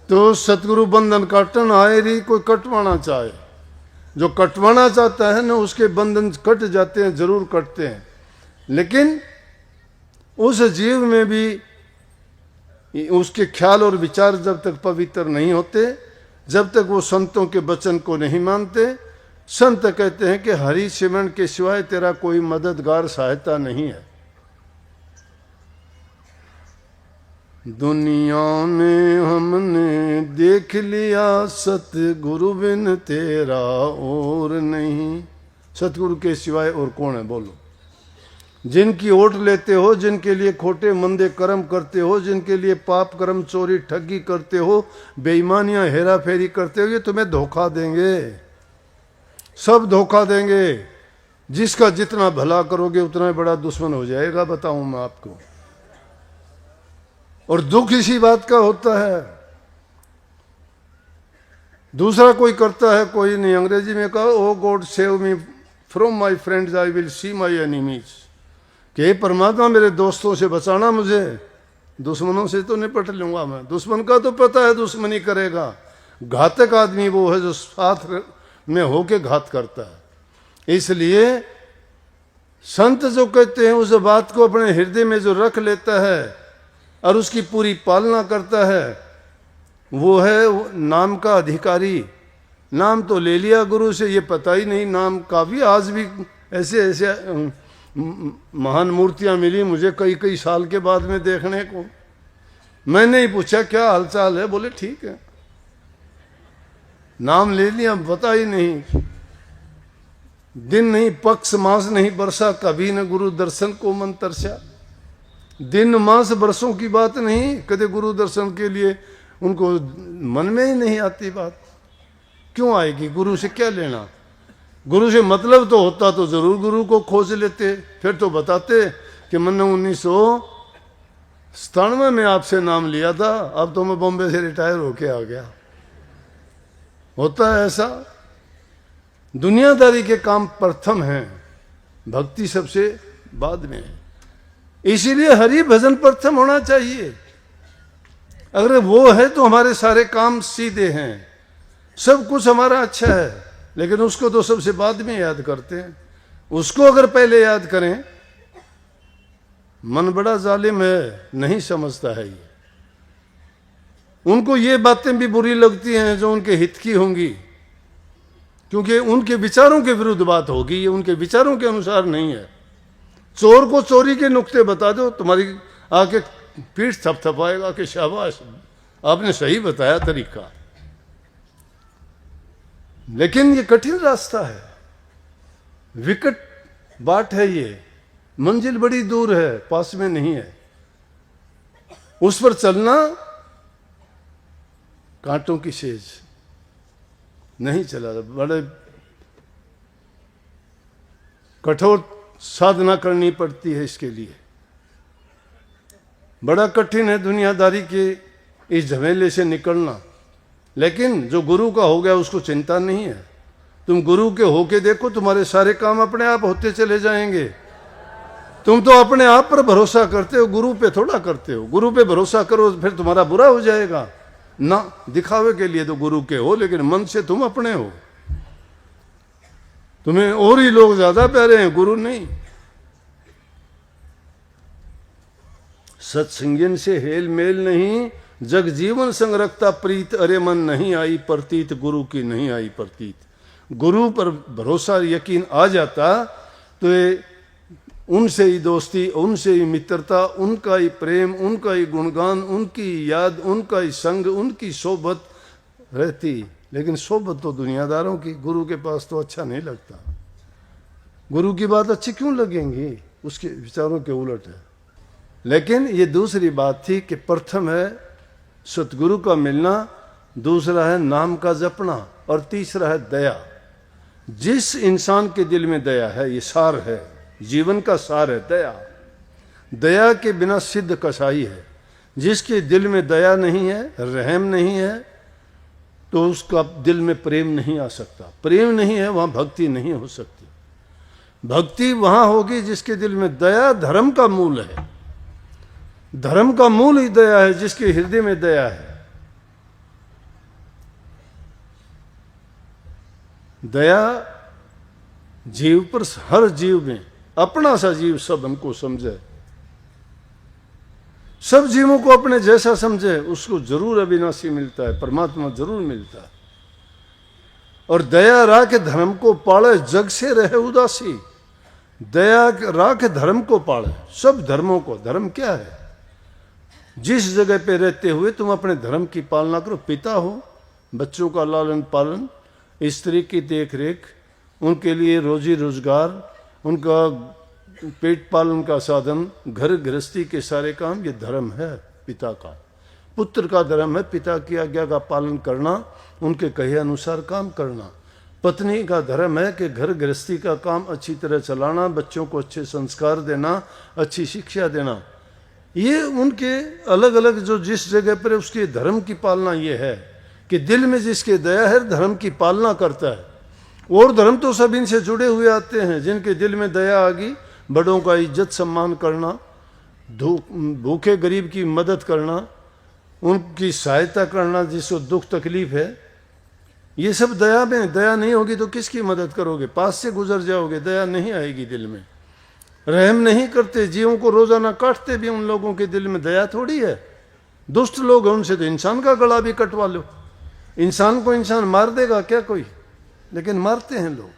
तो सतगुरु बंधन काटन आए री, कोई कटवाना चाहे, जो कटवाना चाहता है ना उसके बंधन कट जाते हैं, जरूर कटते हैं। लेकिन उस जीव में भी उसके ख्याल और विचार जब तक पवित्र नहीं होते, जब तक वो संतों के वचन को नहीं मानते, संत कहते हैं कि हरि सिमरन के सिवाय तेरा कोई मददगार सहायता नहीं है। दुनिया में हमने देख लिया सतगुरु बिन तेरा और नहीं। सतगुरु के सिवाय और कौन है बोलो? जिनकी ओट लेते हो, जिनके लिए खोटे मंदे कर्म करते हो, जिनके लिए पाप कर्म, चोरी ठगी करते हो, बेईमानियां हेरा फेरी करते हो, ये तुम्हें धोखा देंगे, सब धोखा देंगे। जिसका जितना भला करोगे उतना बड़ा दुश्मन हो जाएगा, बताऊं मैं आपको। और दुख इसी बात का होता है, दूसरा कोई करता है कोई नहीं। अंग्रेजी में कहा O God save me from my friends I will see my enemies, कि परमात्मा मेरे दोस्तों से बचाना मुझे, दुश्मनों से तो निपट लूंगा मैं। दुश्मन का तो पता है दुश्मनी करेगा, घातक आदमी वो है जो साथ में होके घात करता है। इसलिए संत जो कहते हैं उस बात को अपने हृदय में जो रख लेता है और उसकी पूरी पालना करता है, वो है नाम का अधिकारी। नाम तो ले लिया गुरु से, ये पता ही नहीं नाम का भी। आज भी ऐसे ऐसे महान मूर्तियां मिली मुझे कई कई साल के बाद में देखने को। मैंने ही पूछा क्या हालचाल है, बोले ठीक है। नाम ले लिया, पता ही नहीं। दिन नहीं पक्ष मास नहीं बरसा, कभी न गुरु दर्शन को मन तरसा। दिन मास बरसों की बात नहीं, कदे गुरु दर्शन के लिए उनको मन में ही नहीं आती बात। क्यों आएगी? गुरु से क्या लेना? गुरु से मतलब तो होता तो जरूर गुरु को खोज लेते, फिर तो बताते कि मैंने 1997 में आपसे नाम लिया था, अब तो मैं बॉम्बे से रिटायर होके आ गया। होता है ऐसा। दुनियादारी के काम प्रथम हैं, भक्ति सबसे बाद में है। इसीलिए हरि भजन प्रथम होना चाहिए। अगर वो है तो हमारे सारे काम सीधे हैं, सब कुछ हमारा अच्छा है। लेकिन उसको तो सबसे बाद में याद करते हैं। उसको अगर पहले याद करें, मन बड़ा जालिम है, नहीं समझता है ये। उनको ये बातें भी बुरी लगती हैं जो उनके हित की होंगी, क्योंकि उनके विचारों के विरुद्ध बात होगी, ये उनके विचारों के अनुसार नहीं है। चोर को चोरी के नुक्ते बता दो, तुम्हारी आके पीठ थपथपाएगा कि शाबाश आपने सही बताया तरीका। लेकिन ये कठिन रास्ता है, विकट बाट है, ये मंजिल बड़ी दूर है, पास में नहीं है। उस पर चलना कांटों की सेज, नहीं चला। बड़े कठोर साधना करनी पड़ती है इसके लिए। बड़ा कठिन है दुनियादारी के इस झमेले से निकलना। लेकिन जो गुरु का हो गया उसको चिंता नहीं है। तुम गुरु के होके देखो, तुम्हारे सारे काम अपने आप होते चले जाएंगे। तुम तो अपने आप पर भरोसा करते हो, गुरु पे थोड़ा करते हो। गुरु पे भरोसा करो फिर तुम्हारा बुरा हो जाएगा ना। दिखावे के लिए तो गुरु के हो, लेकिन मन से तुम अपने हो। तुम्हें और ही लोग ज्यादा प्यारे हैं, गुरु नहीं। सत्संगन से हेल मेल नहीं, जग जीवन संग रखता प्रीत। अरे मन नहीं आई प्रतीत, गुरु की नहीं आई प्रतीत। गुरु पर भरोसा यकीन आ जाता तो ये उनसे ही दोस्ती, उनसे ही मित्रता, उनका ही प्रेम, उनका ही गुणगान, उनकी याद, उनका ही संग, उनकी सोबत रहती। लेकिन सोबत तो दुनियादारों की, गुरु के पास तो अच्छा नहीं लगता। गुरु की बात अच्छी क्यों लगेंगी, उसके विचारों के उलट है। लेकिन ये दूसरी बात थी कि प्रथम है सतगुरु का मिलना, दूसरा है नाम का जपना, और तीसरा है दया। जिस इंसान के दिल में दया है, ये सार है, जीवन का सार है दया। दया के बिना सिद्ध कसाई है। जिसके दिल में दया नहीं है, रहम नहीं है, तो उसका दिल में प्रेम नहीं आ सकता। प्रेम नहीं है, वहां भक्ति नहीं हो सकती। भक्ति वहां होगी जिसके दिल में दया, धर्म का मूल है। धर्म का मूल ही दया है, जिसके हृदय में दया है। दया जीव पर, हर जीव में अपना सा जीव सब हमको समझे, सब जीवों को अपने जैसा समझे, उसको जरूर अविनाशी मिलता है, परमात्मा जरूर मिलता है। और दया राख धर्म को पाले, जग से रहे उदासी। दया राख धर्म को पाले, सब धर्मों को। धर्म क्या है? जिस जगह पे रहते हुए तुम अपने धर्म की पालना करो। पिता हो, बच्चों का लालन पालन, स्त्री की देख रेख, उनके लिए रोजी रोजगार, उनका पेट पालन का साधन, घर गृहस्थी के सारे काम, ये धर्म है पिता का। पुत्र का धर्म है पिता की आज्ञा का पालन करना, उनके कहे अनुसार काम करना। पत्नी का धर्म है कि घर गृहस्थी का काम अच्छी तरह चलाना, बच्चों को अच्छे संस्कार देना, अच्छी शिक्षा देना। ये उनके अलग अलग जो जिस जगह पर उसके धर्म की पालना ये है कि दिल में जिसके दया है धर्म की पालना करता है। और धर्म तो सब इनसे जुड़े हुए आते हैं। जिनके दिल में दया आ गई, बड़ों का इज्जत सम्मान करना, भूखे गरीब की मदद करना, उनकी सहायता करना जिसको दुख तकलीफ है, ये सब दया में। दया नहीं होगी तो किसकी मदद करोगे? पास से गुजर जाओगे, दया नहीं आएगी दिल में। रहम नहीं करते, जीवों को रोजाना काटते भी, उन लोगों के दिल में दया थोड़ी है। दुष्ट लोग हैं, उनसे तो इंसान का गला भी कटवा लो। इंसान को इंसान मार देगा क्या कोई? लेकिन मारते हैं लोग,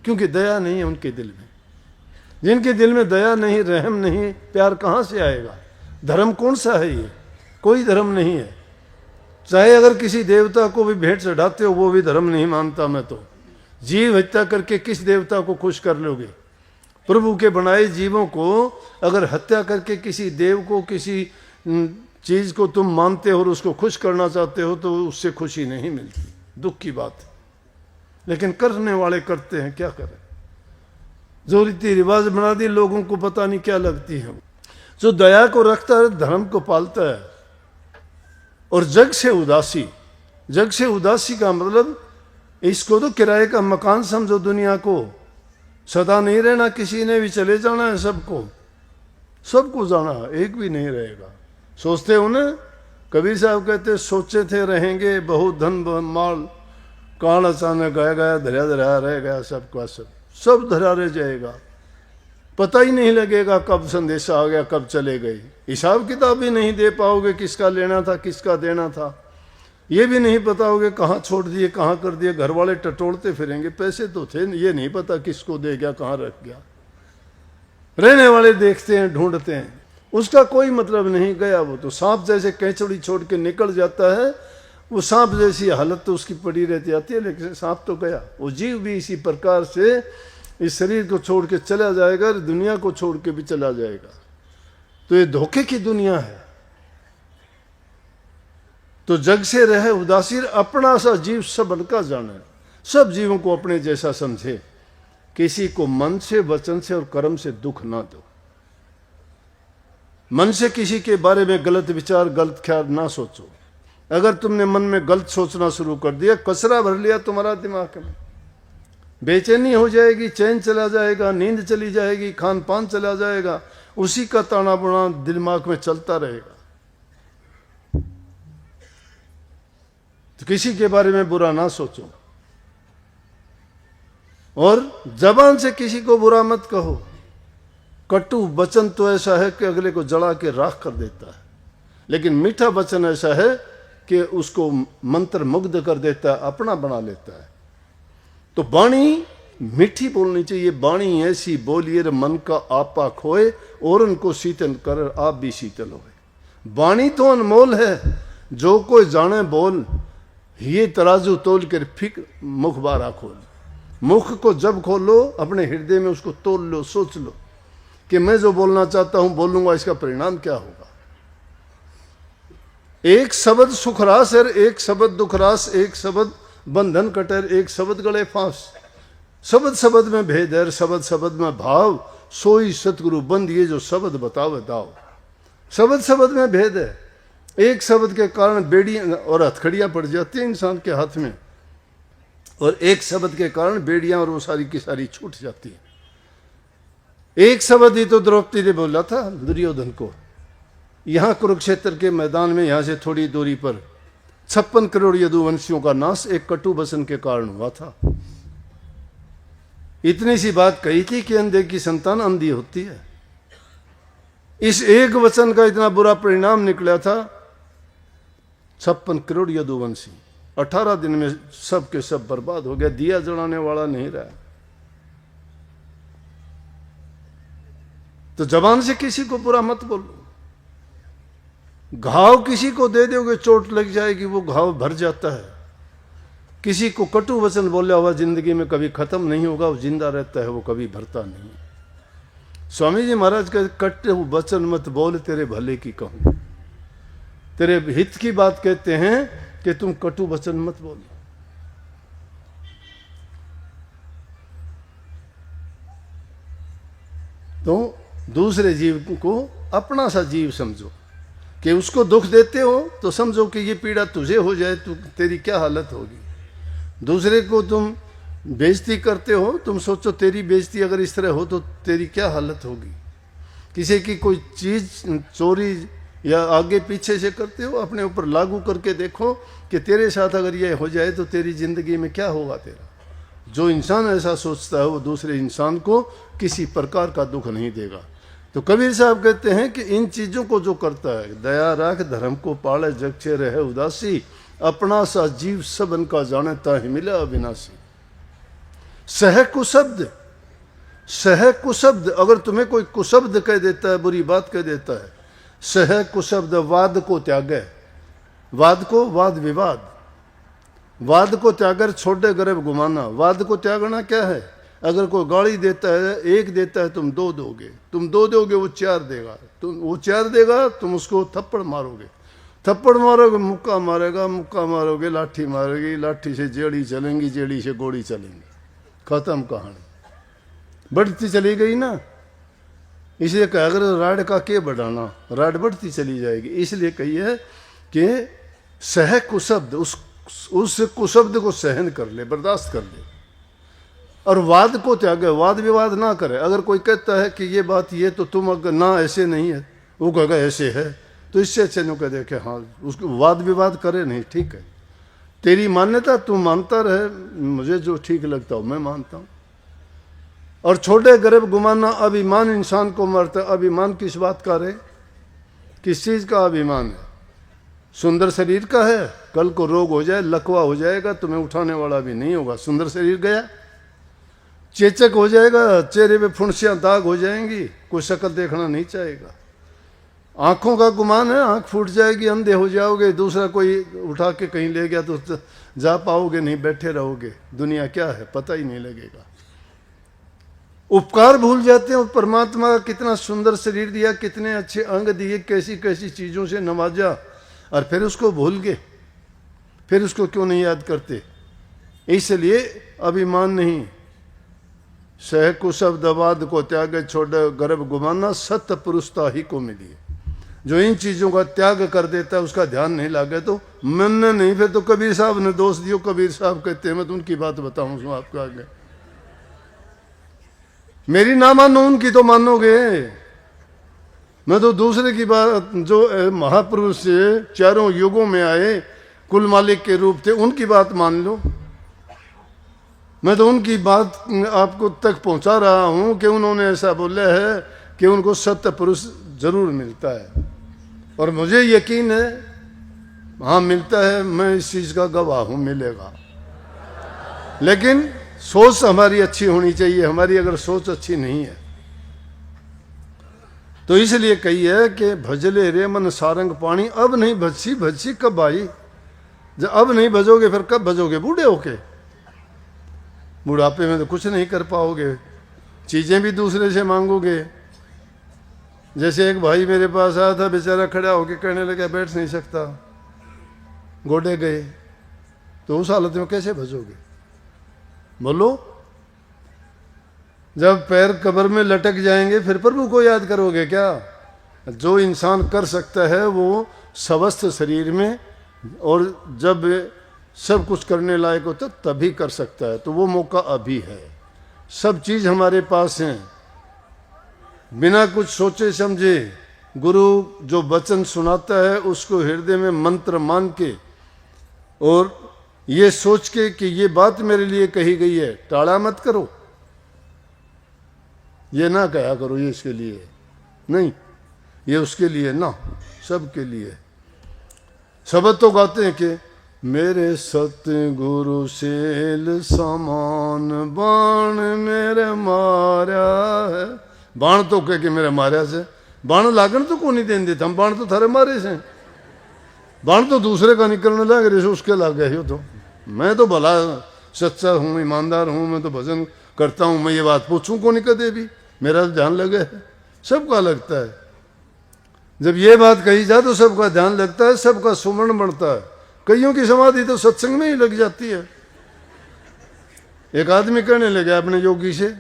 क्योंकि दया नहीं है उनके दिल में। जिनके दिल में दया नहीं, रहम नहीं, प्यार कहाँ से आएगा? धर्म कौन सा है ये? कोई धर्म नहीं है। चाहे अगर किसी देवता को भी भेंट चढ़ाते हो, वो भी धर्म नहीं मानता मैं तो। जीव हत्या करके किस देवता को खुश कर लोगे? प्रभु के बनाए जीवों को अगर हत्या करके किसी देव को, किसी चीज को तुम मानते हो और उसको खुश करना चाहते हो, तो उससे खुशी नहीं मिलती। दुख की बात है। लेकिन करने वाले करते हैं, क्या करें? जो रीति रिवाज बना दी, लोगों को पता नहीं क्या लगती है। जो दया को रखता है, धर्म को पालता है। और जग से उदासी, जग से उदासी का मतलब इसको तो किराए का मकान समझो। दुनिया को सदा नहीं रहना, किसी ने भी चले जाना है। सबको, सबको जाना, एक भी नहीं रहेगा। सोचते हो ना, कबीर साहब कहते सोचे थे रहेंगे बहुत धन माल, कान अचानक गया गया, धरा धरा रह गया सबका सब धरा रह जाएगा। पता ही नहीं लगेगा कब संदेशा आ गया, कब चले गए। हिसाब किताब भी नहीं दे पाओगे, किसका लेना था, किसका देना था। ये भी नहीं पता होगे कहाँ छोड़ दिए, कहाँ कर दिए। घर वाले टटोलते फिरेंगे, पैसे तो थे, ये नहीं पता किसको दे गया, कहाँ रख गया। रहने वाले देखते हैं, ढूंढते हैं, उसका कोई मतलब नहीं। गया वो तो सांप जैसे कैचड़ी छोड़ के निकल जाता है, वो सांप जैसी हालत तो उसकी पड़ी रहती आती है, लेकिन सांप तो गया। वो जीव भी इसी प्रकार से इस शरीर को छोड़ के चला जाएगा, दुनिया को छोड़ के भी चला जाएगा। तो ये धोखे की दुनिया है। तो जग से रहे उदासीन, अपना सा जीव सब का जाने। सब जीवों को अपने जैसा समझे, किसी को मन से, वचन से और कर्म से दुख ना दो। मन से किसी के बारे में गलत विचार, गलत ख्याल ना सोचो। अगर तुमने मन में गलत सोचना शुरू कर दिया, कचरा भर लिया तुम्हारा दिमाग में, बेचैनी हो जाएगी, चैन चला जाएगा, नींद चली जाएगी, खान पान चला जाएगा, उसी का ताना बाना दिमाग में चलता रहेगा। तो किसी के बारे में बुरा ना सोचो और जबान से किसी को बुरा मत कहो। कटु वचन तो ऐसा है कि अगले को जला के राख कर देता है, लेकिन मीठा वचन ऐसा है कि उसको मंत्र मुग्ध कर देता है, अपना बना लेता है। तो वाणी मीठी बोलनी चाहिए। वाणी ऐसी बोलिए मन का आपा खोए और उनको शीतल कर आप भी शीतल होए। वाणी तो अनमोल है, जो कोई जाने बोल, ये तराजू तोल कर फिक मुख बारा खोल। मुख को जब खोलो अपने हृदय में उसको तोल लो, सोच लो कि मैं जो बोलना चाहता हूं बोलूंगा, इसका परिणाम क्या होगा। एक शब्द सुखरास है, एक शब्द दुखरास, एक शब्द बंधन कटर, एक शब्द गले फांस। शब्द शब्द में भेद है, शब्द शब्द में भाव, सोई सतगुरु बंद ये जो शब्द बताओ दाओ। शब्द शब्द में भेद है। एक शब्द के कारण बेड़ियां और हथकड़ियां पड़ जाती हैं इंसान के हाथ में, और एक शब्द के कारण बेड़ियां और वो सारी की सारी छूट जाती है। एक शब्द ही तो द्रौपदी ने बोला था दुर्योधन को। यहां कुरुक्षेत्र के मैदान में, यहां से थोड़ी दूरी पर 56 करोड़ यदुवंशियों का नाश एक कटु वचन के कारण हुआ था। इतनी सी बात कही थी कि अंधे की संतान अंधी होती है। इस एक वचन का इतना बुरा परिणाम निकला था। 56 करोड़ यदुवंशी 18 दिन में सब के सब बर्बाद हो गया। दिया जलाने वाला नहीं रहा। तो जबान से किसी को बुरा मत बोलो। घाव किसी को दे दोगे, चोट लग जाएगी, वो घाव भर जाता है। किसी को कटु वचन बोला हुआ जिंदगी में कभी खत्म नहीं होगा, वो जिंदा रहता है, वो कभी भरता नहीं। स्वामी जी महाराज का कटु वचन मत बोल, तेरे भले की कहूं, तेरे हित की बात कहते हैं कि तुम कटु वचन मत बोलो। तो दूसरे जीव को अपना सा जीव समझो कि उसको दुख देते हो तो समझो कि ये पीड़ा तुझे हो जाए तो तेरी क्या हालत होगी। दूसरे को तुम बेइज्जती करते हो, तुम सोचो तेरी बेइज्जती अगर इस तरह हो तो तेरी क्या हालत होगी। किसी की कोई चीज़ चोरी या आगे पीछे से करते हो, अपने ऊपर लागू करके देखो कि तेरे साथ अगर ये हो जाए तो तेरी ज़िंदगी में क्या होगा तेरा। जो इंसान ऐसा सोचता है वो दूसरे इंसान को किसी प्रकार का दुख नहीं देगा। तो कबीर साहब कहते हैं कि इन चीज़ों को जो करता है, दया राख धर्म को पाले जग छे रहे उदासी, अपना सा जीव सबन का जाने ताहि मिले अविनाशी। सह कुशब्द, सह कुशब्द, अगर तुम्हें कोई कुशब्द कह देता है, बुरी बात कह देता है, सह कुशब्द वाद को त्यागे। वाद को, वाद विवाद, वाद को त्यागर छोड़े गर्भ गुमाना। वाद को त्यागना क्या है? अगर कोई गाली देता है, एक देता है तुम दो दोगे, तुम दो दोगे वो चार देगा, तुम वो चार देगा, तुम उसको थप्पड़ मारोगे, थप्पड़ मारोगे मुक्का मारेगा, मुक्का मारोगे लाठी मारेगी, लाठी से जेड़ी चलेंगी, जेड़ी से गोली चलेंगी, खत्म कहानी। बढ़ती चली गई ना, इसलिए कहा अगर राड का के बढ़ाना, राड बढ़ती चली जाएगी। इसलिए कही है कि सह कुशब्द, उस कुशब्द को सहन कर ले, बर्दाश्त कर ले, और वाद को त्यागे, वाद विवाद ना करे। अगर कोई कहता है कि ये बात ये, तो तुम अगर ना ऐसे नहीं है, वो कहेगा ऐसे है, तो इससे अच्छे नु कह देखे हाँ, उसको वाद विवाद करे नहीं, ठीक है, तेरी मान्यता तू मानता रहे, मुझे जो ठीक लगता हो मैं मानता हूँ। और छोटे गर्भ गुमाना, अभिमान इंसान को मरता है। अभिमान किस बात का रे? किस चीज़ का अभिमान है? सुंदर शरीर का है, कल को रोग हो जाए, लकवा हो जाएगा, तुम्हें उठाने वाला भी नहीं होगा, सुंदर शरीर गया। चेचक हो जाएगा, चेहरे पे फुंसियां दाग हो जाएंगी, कोई शक्ल देखना नहीं चाहेगा। आंखों का गुमान है, आंख फूट जाएगी, अंधे हो जाओगे, दूसरा कोई उठा के कहीं ले गया तो जा पाओगे नहीं, बैठे रहोगे, दुनिया क्या है पता ही नहीं लगेगा। उपकार भूल जाते हैं, परमात्मा का कितना सुंदर शरीर दिया, कितने अच्छे अंग दिए, कैसी कैसी चीज़ों से नवाजा, और फिर उसको भूल गए। फिर उसको क्यों नहीं याद करते? इसलिए अभिमान नहीं, सह कुशब्द वाद को त्याग छोड़े गर्भ गुमाना, सत्य पुरुषता ही को मिली। जो इन चीज़ों का त्याग कर देता है, उसका ध्यान नहीं लागे तो मन नहीं। फिर तो कबीर साहब ने दोष दियो। कबीर साहब कहते हैं, मैं तो उनकी बात बताऊँ आपको आगे, मेरी ना मानो, उनकी तो मानोगे। मैं तो दूसरे की बात, जो महापुरुष से चारों युगों में आए, कुल मालिक के रूप थे, उनकी बात मान लो। मैं तो उनकी बात आपको तक पहुंचा रहा हूं कि उन्होंने ऐसा बोला है कि उनको सत्य पुरुष जरूर मिलता है, और मुझे यकीन है हाँ मिलता है, मैं इस चीज का गवाह हूं, मिलेगा। लेकिन सोच हमारी अच्छी होनी चाहिए। हमारी अगर सोच अच्छी नहीं है तो इसलिए कही है कि भजले रे मन सारंग पानी, अब नहीं भजसी, भजसी कब आई? जब अब नहीं भजोगे फिर कब भजोगे? बूढ़े होके। बुढ़ापे में तो कुछ नहीं कर पाओगे, चीजें भी दूसरे से मांगोगे। जैसे एक भाई मेरे पास आया था, बेचारा खड़ा होके कहने लगा बैठ नहीं सकता, गोडे गए। तो उस हालत में कैसे भजोगे? बोलो। जब पैर कब्र में लटक जाएंगे फिर प्रभु को याद करोगे क्या? जो इंसान कर सकता है वो स्वस्थ शरीर में, और जब सब कुछ करने लायक होता तभी कर सकता है। तो वो मौका अभी है, सब चीज हमारे पास है। बिना कुछ सोचे समझे गुरु जो वचन सुनाता है उसको हृदय में मंत्र मान के, और ये सोच के कि ये बात मेरे लिए कही गई है, टाला मत करो। ये ना कहा करो ये इसके लिए नहीं, ये उसके लिए ना, सबके लिए। शब्द तो गाते हैं कि मेरे सतगुरु सेल समान बाण मेरे मारा है। बाण तो कह के मेरे मारा से, बाण लागण तो को नहीं देन देता, हम बाण तो थारे मारे से, बाण तो दूसरे का निकलने लग रहे, उसके लग गए हो। तो मैं तो भला सच्चा हूँ, ईमानदार हूँ, मैं तो भजन करता हूँ, मैं ये बात पूछूं को नहीं कदे भी, मेरा ध्यान लगे है। सबका लगता है, जब ये बात कही जाए तो सबका ध्यान लगता है, सबका सुमरण बढ़ता है। कईयों की समाधि तो सत्संग में ही लग जाती है। एक आदमी कहने लगा अपने योगी से,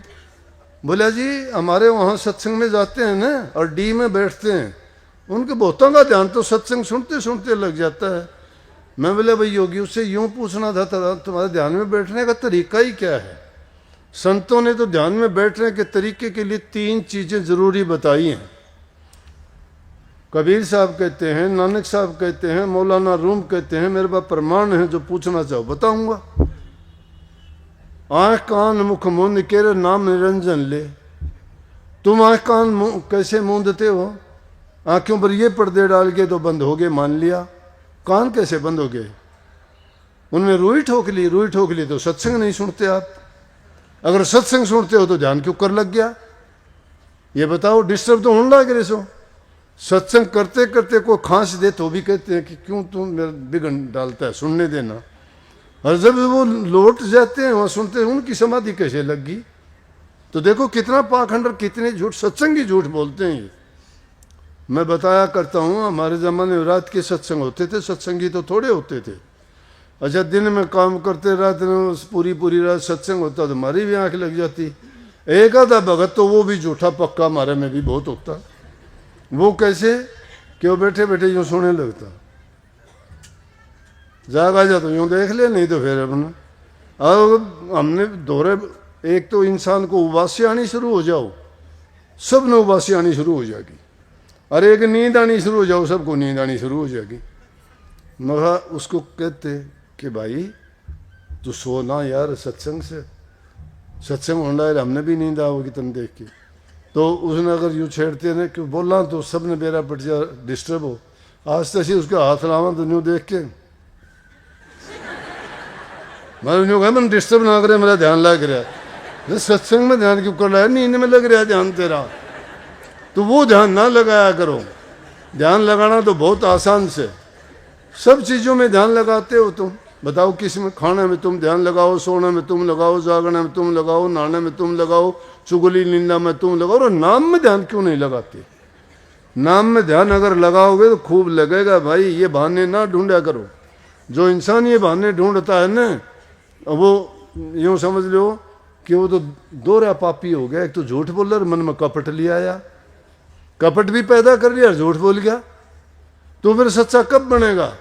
बोला जी हमारे वहाँ सत्संग में जाते हैं ना और डी में बैठते हैं, उनके बहुतों का ध्यान तो सत्संग सुनते सुनते लग जाता है। मैं बोला भाई योगी उससे यूं पूछना था तुम्हारे ध्यान में बैठने का तरीका ही क्या है? संतों ने तो ध्यान में बैठने के तरीके के लिए 3 चीजें जरूरी बताई हैं। कबीर साहब कहते हैं, नानक साहब कहते हैं, मौलाना रूम कहते हैं, मेरे पास प्रमाण है, जो पूछना चाहो बताऊंगा। आँख कान मुख मूंद के नाम निरंजन ले। तुम आँख कान कैसे मूंदते हो? आंखों पर ये पर्दे डाल के तो बंद हो गए, मान लिया। कान कैसे बंद हो गए? उनमें रुई ठोक ली, रुई ठोक ली तो सत्संग नहीं सुनते आप। अगर सत्संग सुनते हो तो ध्यान क्यों कर लग गया? ये बताओ, डिस्टर्ब तो होने लग रहे सो। सत्संग करते करते कोई खांस दे तो भी कहते हैं कि क्यों तुम मेरा बिगड़ डालता है, सुनने देना। और जब वो लौट जाते हैं वहां सुनते हैं, उनकी समाधि कैसे लग गई? तो देखो कितना पाखंड और कितने झूठ, सत्संग ही झूठ बोलते हैं। मैं बताया करता हूँ, हमारे ज़माने में रात के सत्संग होते थे, सत्संगी तो थोड़े होते थे। अच्छा दिन में काम करते, रात में पूरी रात सत्संग होता तो हमारी भी आंख लग जाती। एक आधा भगत तो वो भी झूठा पक्का हमारे में भी बहुत होता। वो कैसे? कि वो बैठे बैठे यूँ सोने लगता, जाग आ जा तो यूँ देख ले, नहीं तो फिर अपना। अब हमने दोहरे, एक तो इंसान को उबासी आनी शुरू हो जाओ, सब ने उबासी आनी शुरू हो जाएगी। अरे एक नींद आनी शुरू हो जाओ, सबको नींद आनी शुरू हो जाएगी। मगर उसको कहते कि भाई तू सोना यार, सत्संग से सत्संग होना है, हमने भी नींद आओगी तुम देख के। तो उसने अगर यूँ छेड़ते ना कि बोलना तो सब ने बेरा पट जा, डिस्टर्ब हो। आज तक उसका हाथ लावा तो न्यू देख के मैं न्यू कहा मैंने डिस्टर्ब ना करे, मेरा ध्यान लग रहा है। सत्संग में ध्यान क्यों कर रहा है? नींद में लग रहा है ध्यान तेरा, तो वो ध्यान ना लगाया करो। ध्यान लगाना तो बहुत आसान से, सब चीज़ों में ध्यान लगाते हो तुम। बताओ किस में? खाने में तुम ध्यान लगाओ, सोने में तुम लगाओ, जागने में तुम लगाओ, नहाने में तुम लगाओ, चुगली निंदा में तुम लगाओ, और नाम में ध्यान क्यों नहीं लगाते? नाम में ध्यान अगर लगाओगे तो खूब लगेगा भाई। ये बहाने ना ढूंढा करो। जो इंसान ये बहाने ढूंढता है ना, वो यूँ समझ लो कि वो तो दोहरा पापी हो गया। एक तो झूठ बोल रहा, मन में कपट लिया आया, कपट भी पैदा कर लिया, झूठ बोल गया, तो फिर सच्चा कब बनेगा?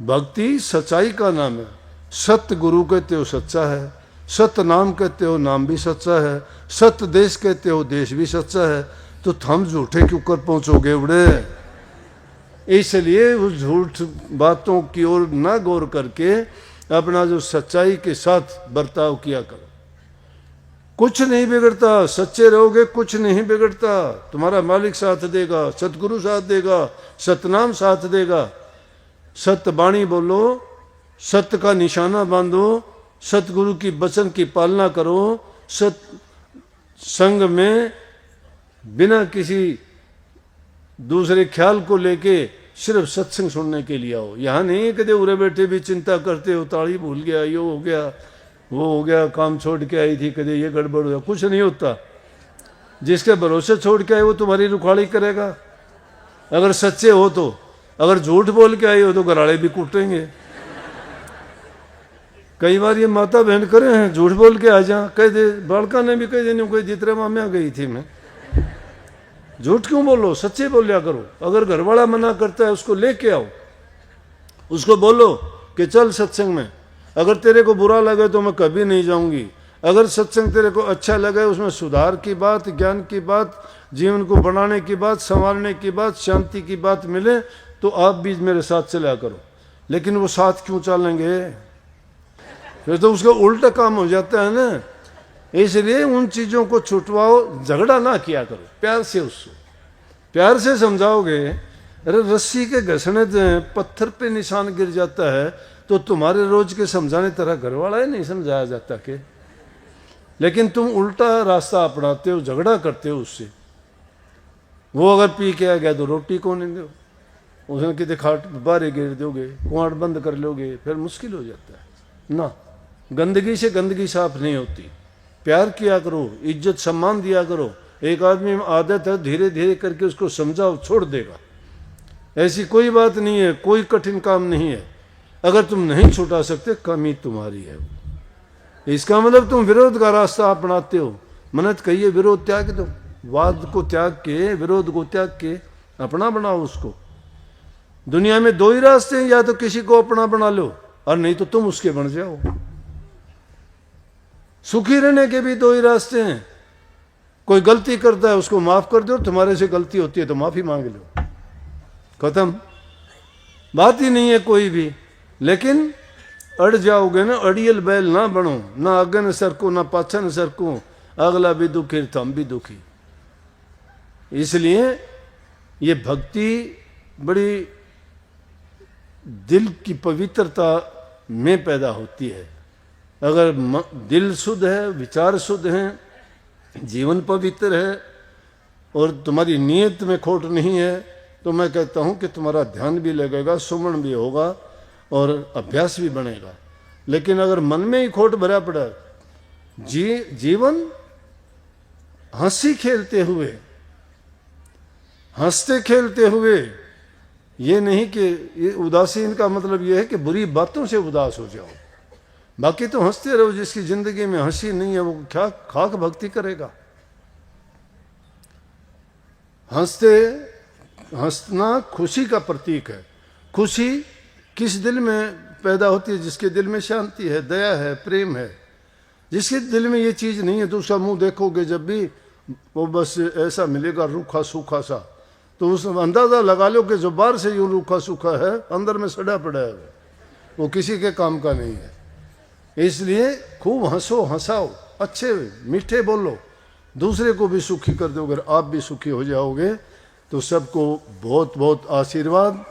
भक्ति सच्चाई का नाम है। सत्य गुरु कहते हो सच्चा है, सत्य नाम कहते हो, नाम भी सच्चा है। सत्य देश कहते हो, देश भी सच्चा है। तो हम झूठे क्यों कर पहुंचोगे बड़े? इसलिए उस झूठ बातों की ओर ना गौर करके अपना जो सच्चाई के साथ बर्ताव किया करो। कुछ नहीं बिगड़ता, सच्चे रहोगे कुछ नहीं बिगड़ता। तुम्हारा मालिक साथ देगा, सतगुरु साथ देगा, सतनाम साथ देगा। सत्य वाणी बोलो, सत्य का निशाना बांधो, सतगुरु की वचन की पालना करो। सत संग में बिना किसी दूसरे ख्याल को लेके सिर्फ सत्संग सुनने के लिए आओ। यहाँ नहीं कदे उरे बैठे भी चिंता करते हो, ताली भूल गया, ये हो गया, वो हो गया, काम छोड़ के आई थी, कदे ये गड़बड़ हो गया। कुछ नहीं होता। जिसके भरोसे छोड़ के आए वो तुम्हारी रुखाड़ी करेगा, अगर सच्चे हो तो। अगर झूठ बोल के आए हो तो गराड़े भी कूटेंगे। कई बार ये माता बहन करे हैं, झूठ बोल के आ जा, कह दे, बालका ने भी कह देने कोई जितरे माम्या गई थी मैं। झूठ क्यों बोलो, सच्चे बोलिया करो। अगर घरवाला मना करता है उसको लेके आओ, उसको बोलो कि चल सत्संग में। अगर तेरे को बुरा लगे तो मैं कभी नहीं जाऊंगी। अगर सत्संग तेरे को अच्छा लगे, उसमें सुधार की बात, ज्ञान की बात, जीवन को बनाने की बात, संवारने की बात, शांति की बात मिले तो आप भी मेरे साथ चला करो। लेकिन वो साथ क्यों चलेंगे? फिर तो उसका उल्टा काम हो जाता है ना। इसलिए उन चीज़ों को छुटवाओ, झगड़ा ना किया करो, प्यार से उसको प्यार से समझाओगे। अरे रस्सी के घसने से पत्थर पे निशान गिर जाता है तो तुम्हारे रोज के समझाने तरह घर वाला ही नहीं समझाया जाता के। लेकिन तुम उल्टा रास्ता अपनाते हो, झगड़ा करते हो उससे। वो अगर पी के आ गया तो रोटी कौन नहीं दो, उसने कितने खाट बारे गिर दोगे, कुआड़ बंद कर लोगे, फिर मुश्किल हो जाता है ना। गंदगी से गंदगी साफ नहीं होती। प्यार किया करो, इज्जत सम्मान दिया करो। एक आदमी में आदत है, धीरे धीरे करके उसको समझाओ, छोड़ देगा। ऐसी कोई बात नहीं है, कोई कठिन काम नहीं है। अगर तुम नहीं छुटा सकते, कमी तुम्हारी है। इसका मतलब तुम विरोध का रास्ता अपनाते हो। मन्नत कहिए विरोध त्याग दो, वाद को त्याग के, विरोध को त्याग के अपना बनाओ उसको। दुनिया में दो ही रास्ते हैं, या तो किसी को अपना बना लो और नहीं तो तुम उसके बन जाओ। सुखी रहने के भी दो ही रास्ते हैं। कोई गलती करता है उसको माफ कर दो, तुम्हारे से गलती होती है तो माफी मांग लो, खत्म। बात ही नहीं है कोई भी। लेकिन अड़ जाओगे ना, अड़ियल बैल ना बनो, ना आगे न सरको ना पाछा न सरको, अगला भी दुखी तो हम भी दुखी। इसलिए ये भक्ति बड़ी दिल की पवित्रता में पैदा होती है। अगर दिल शुद्ध है, विचार शुद्ध हैं, जीवन पवित्र है और तुम्हारी नीयत में खोट नहीं है, तो मैं कहता हूं कि तुम्हारा ध्यान भी लगेगा, सुमन भी होगा और अभ्यास भी बनेगा। लेकिन अगर मन में ही खोट भरा पड़ा, जीवन हंसी खेलते हुए, हंसते खेलते हुए, ये नहीं कि ये उदासीन का मतलब ये है कि बुरी बातों से उदास हो जाओ। बाकी तो हंसते रहो। जिसकी जिंदगी में हंसी नहीं है वो क्या खाक भक्ति करेगा? हंसना खुशी का प्रतीक है। खुशी किस दिल में पैदा होती है? जिसके दिल में शांति है, दया है, प्रेम है। जिसके दिल में ये चीज नहीं है तो उसका मुंह देखोगे जब भी वो बस ऐसा मिलेगा, रूखा सूखा सा। तो उस अंदाजा लगा लो कि जो बाहर से यूं रूखा सूखा है, अंदर में सड़ा पड़ा है, वो किसी के काम का नहीं है। इसलिए खूब हंसो, हंसाओ, अच्छे मीठे बोलो, दूसरे को भी सुखी कर दो। अगर आप भी सुखी हो जाओगे तो सबको बहुत बहुत आशीर्वाद।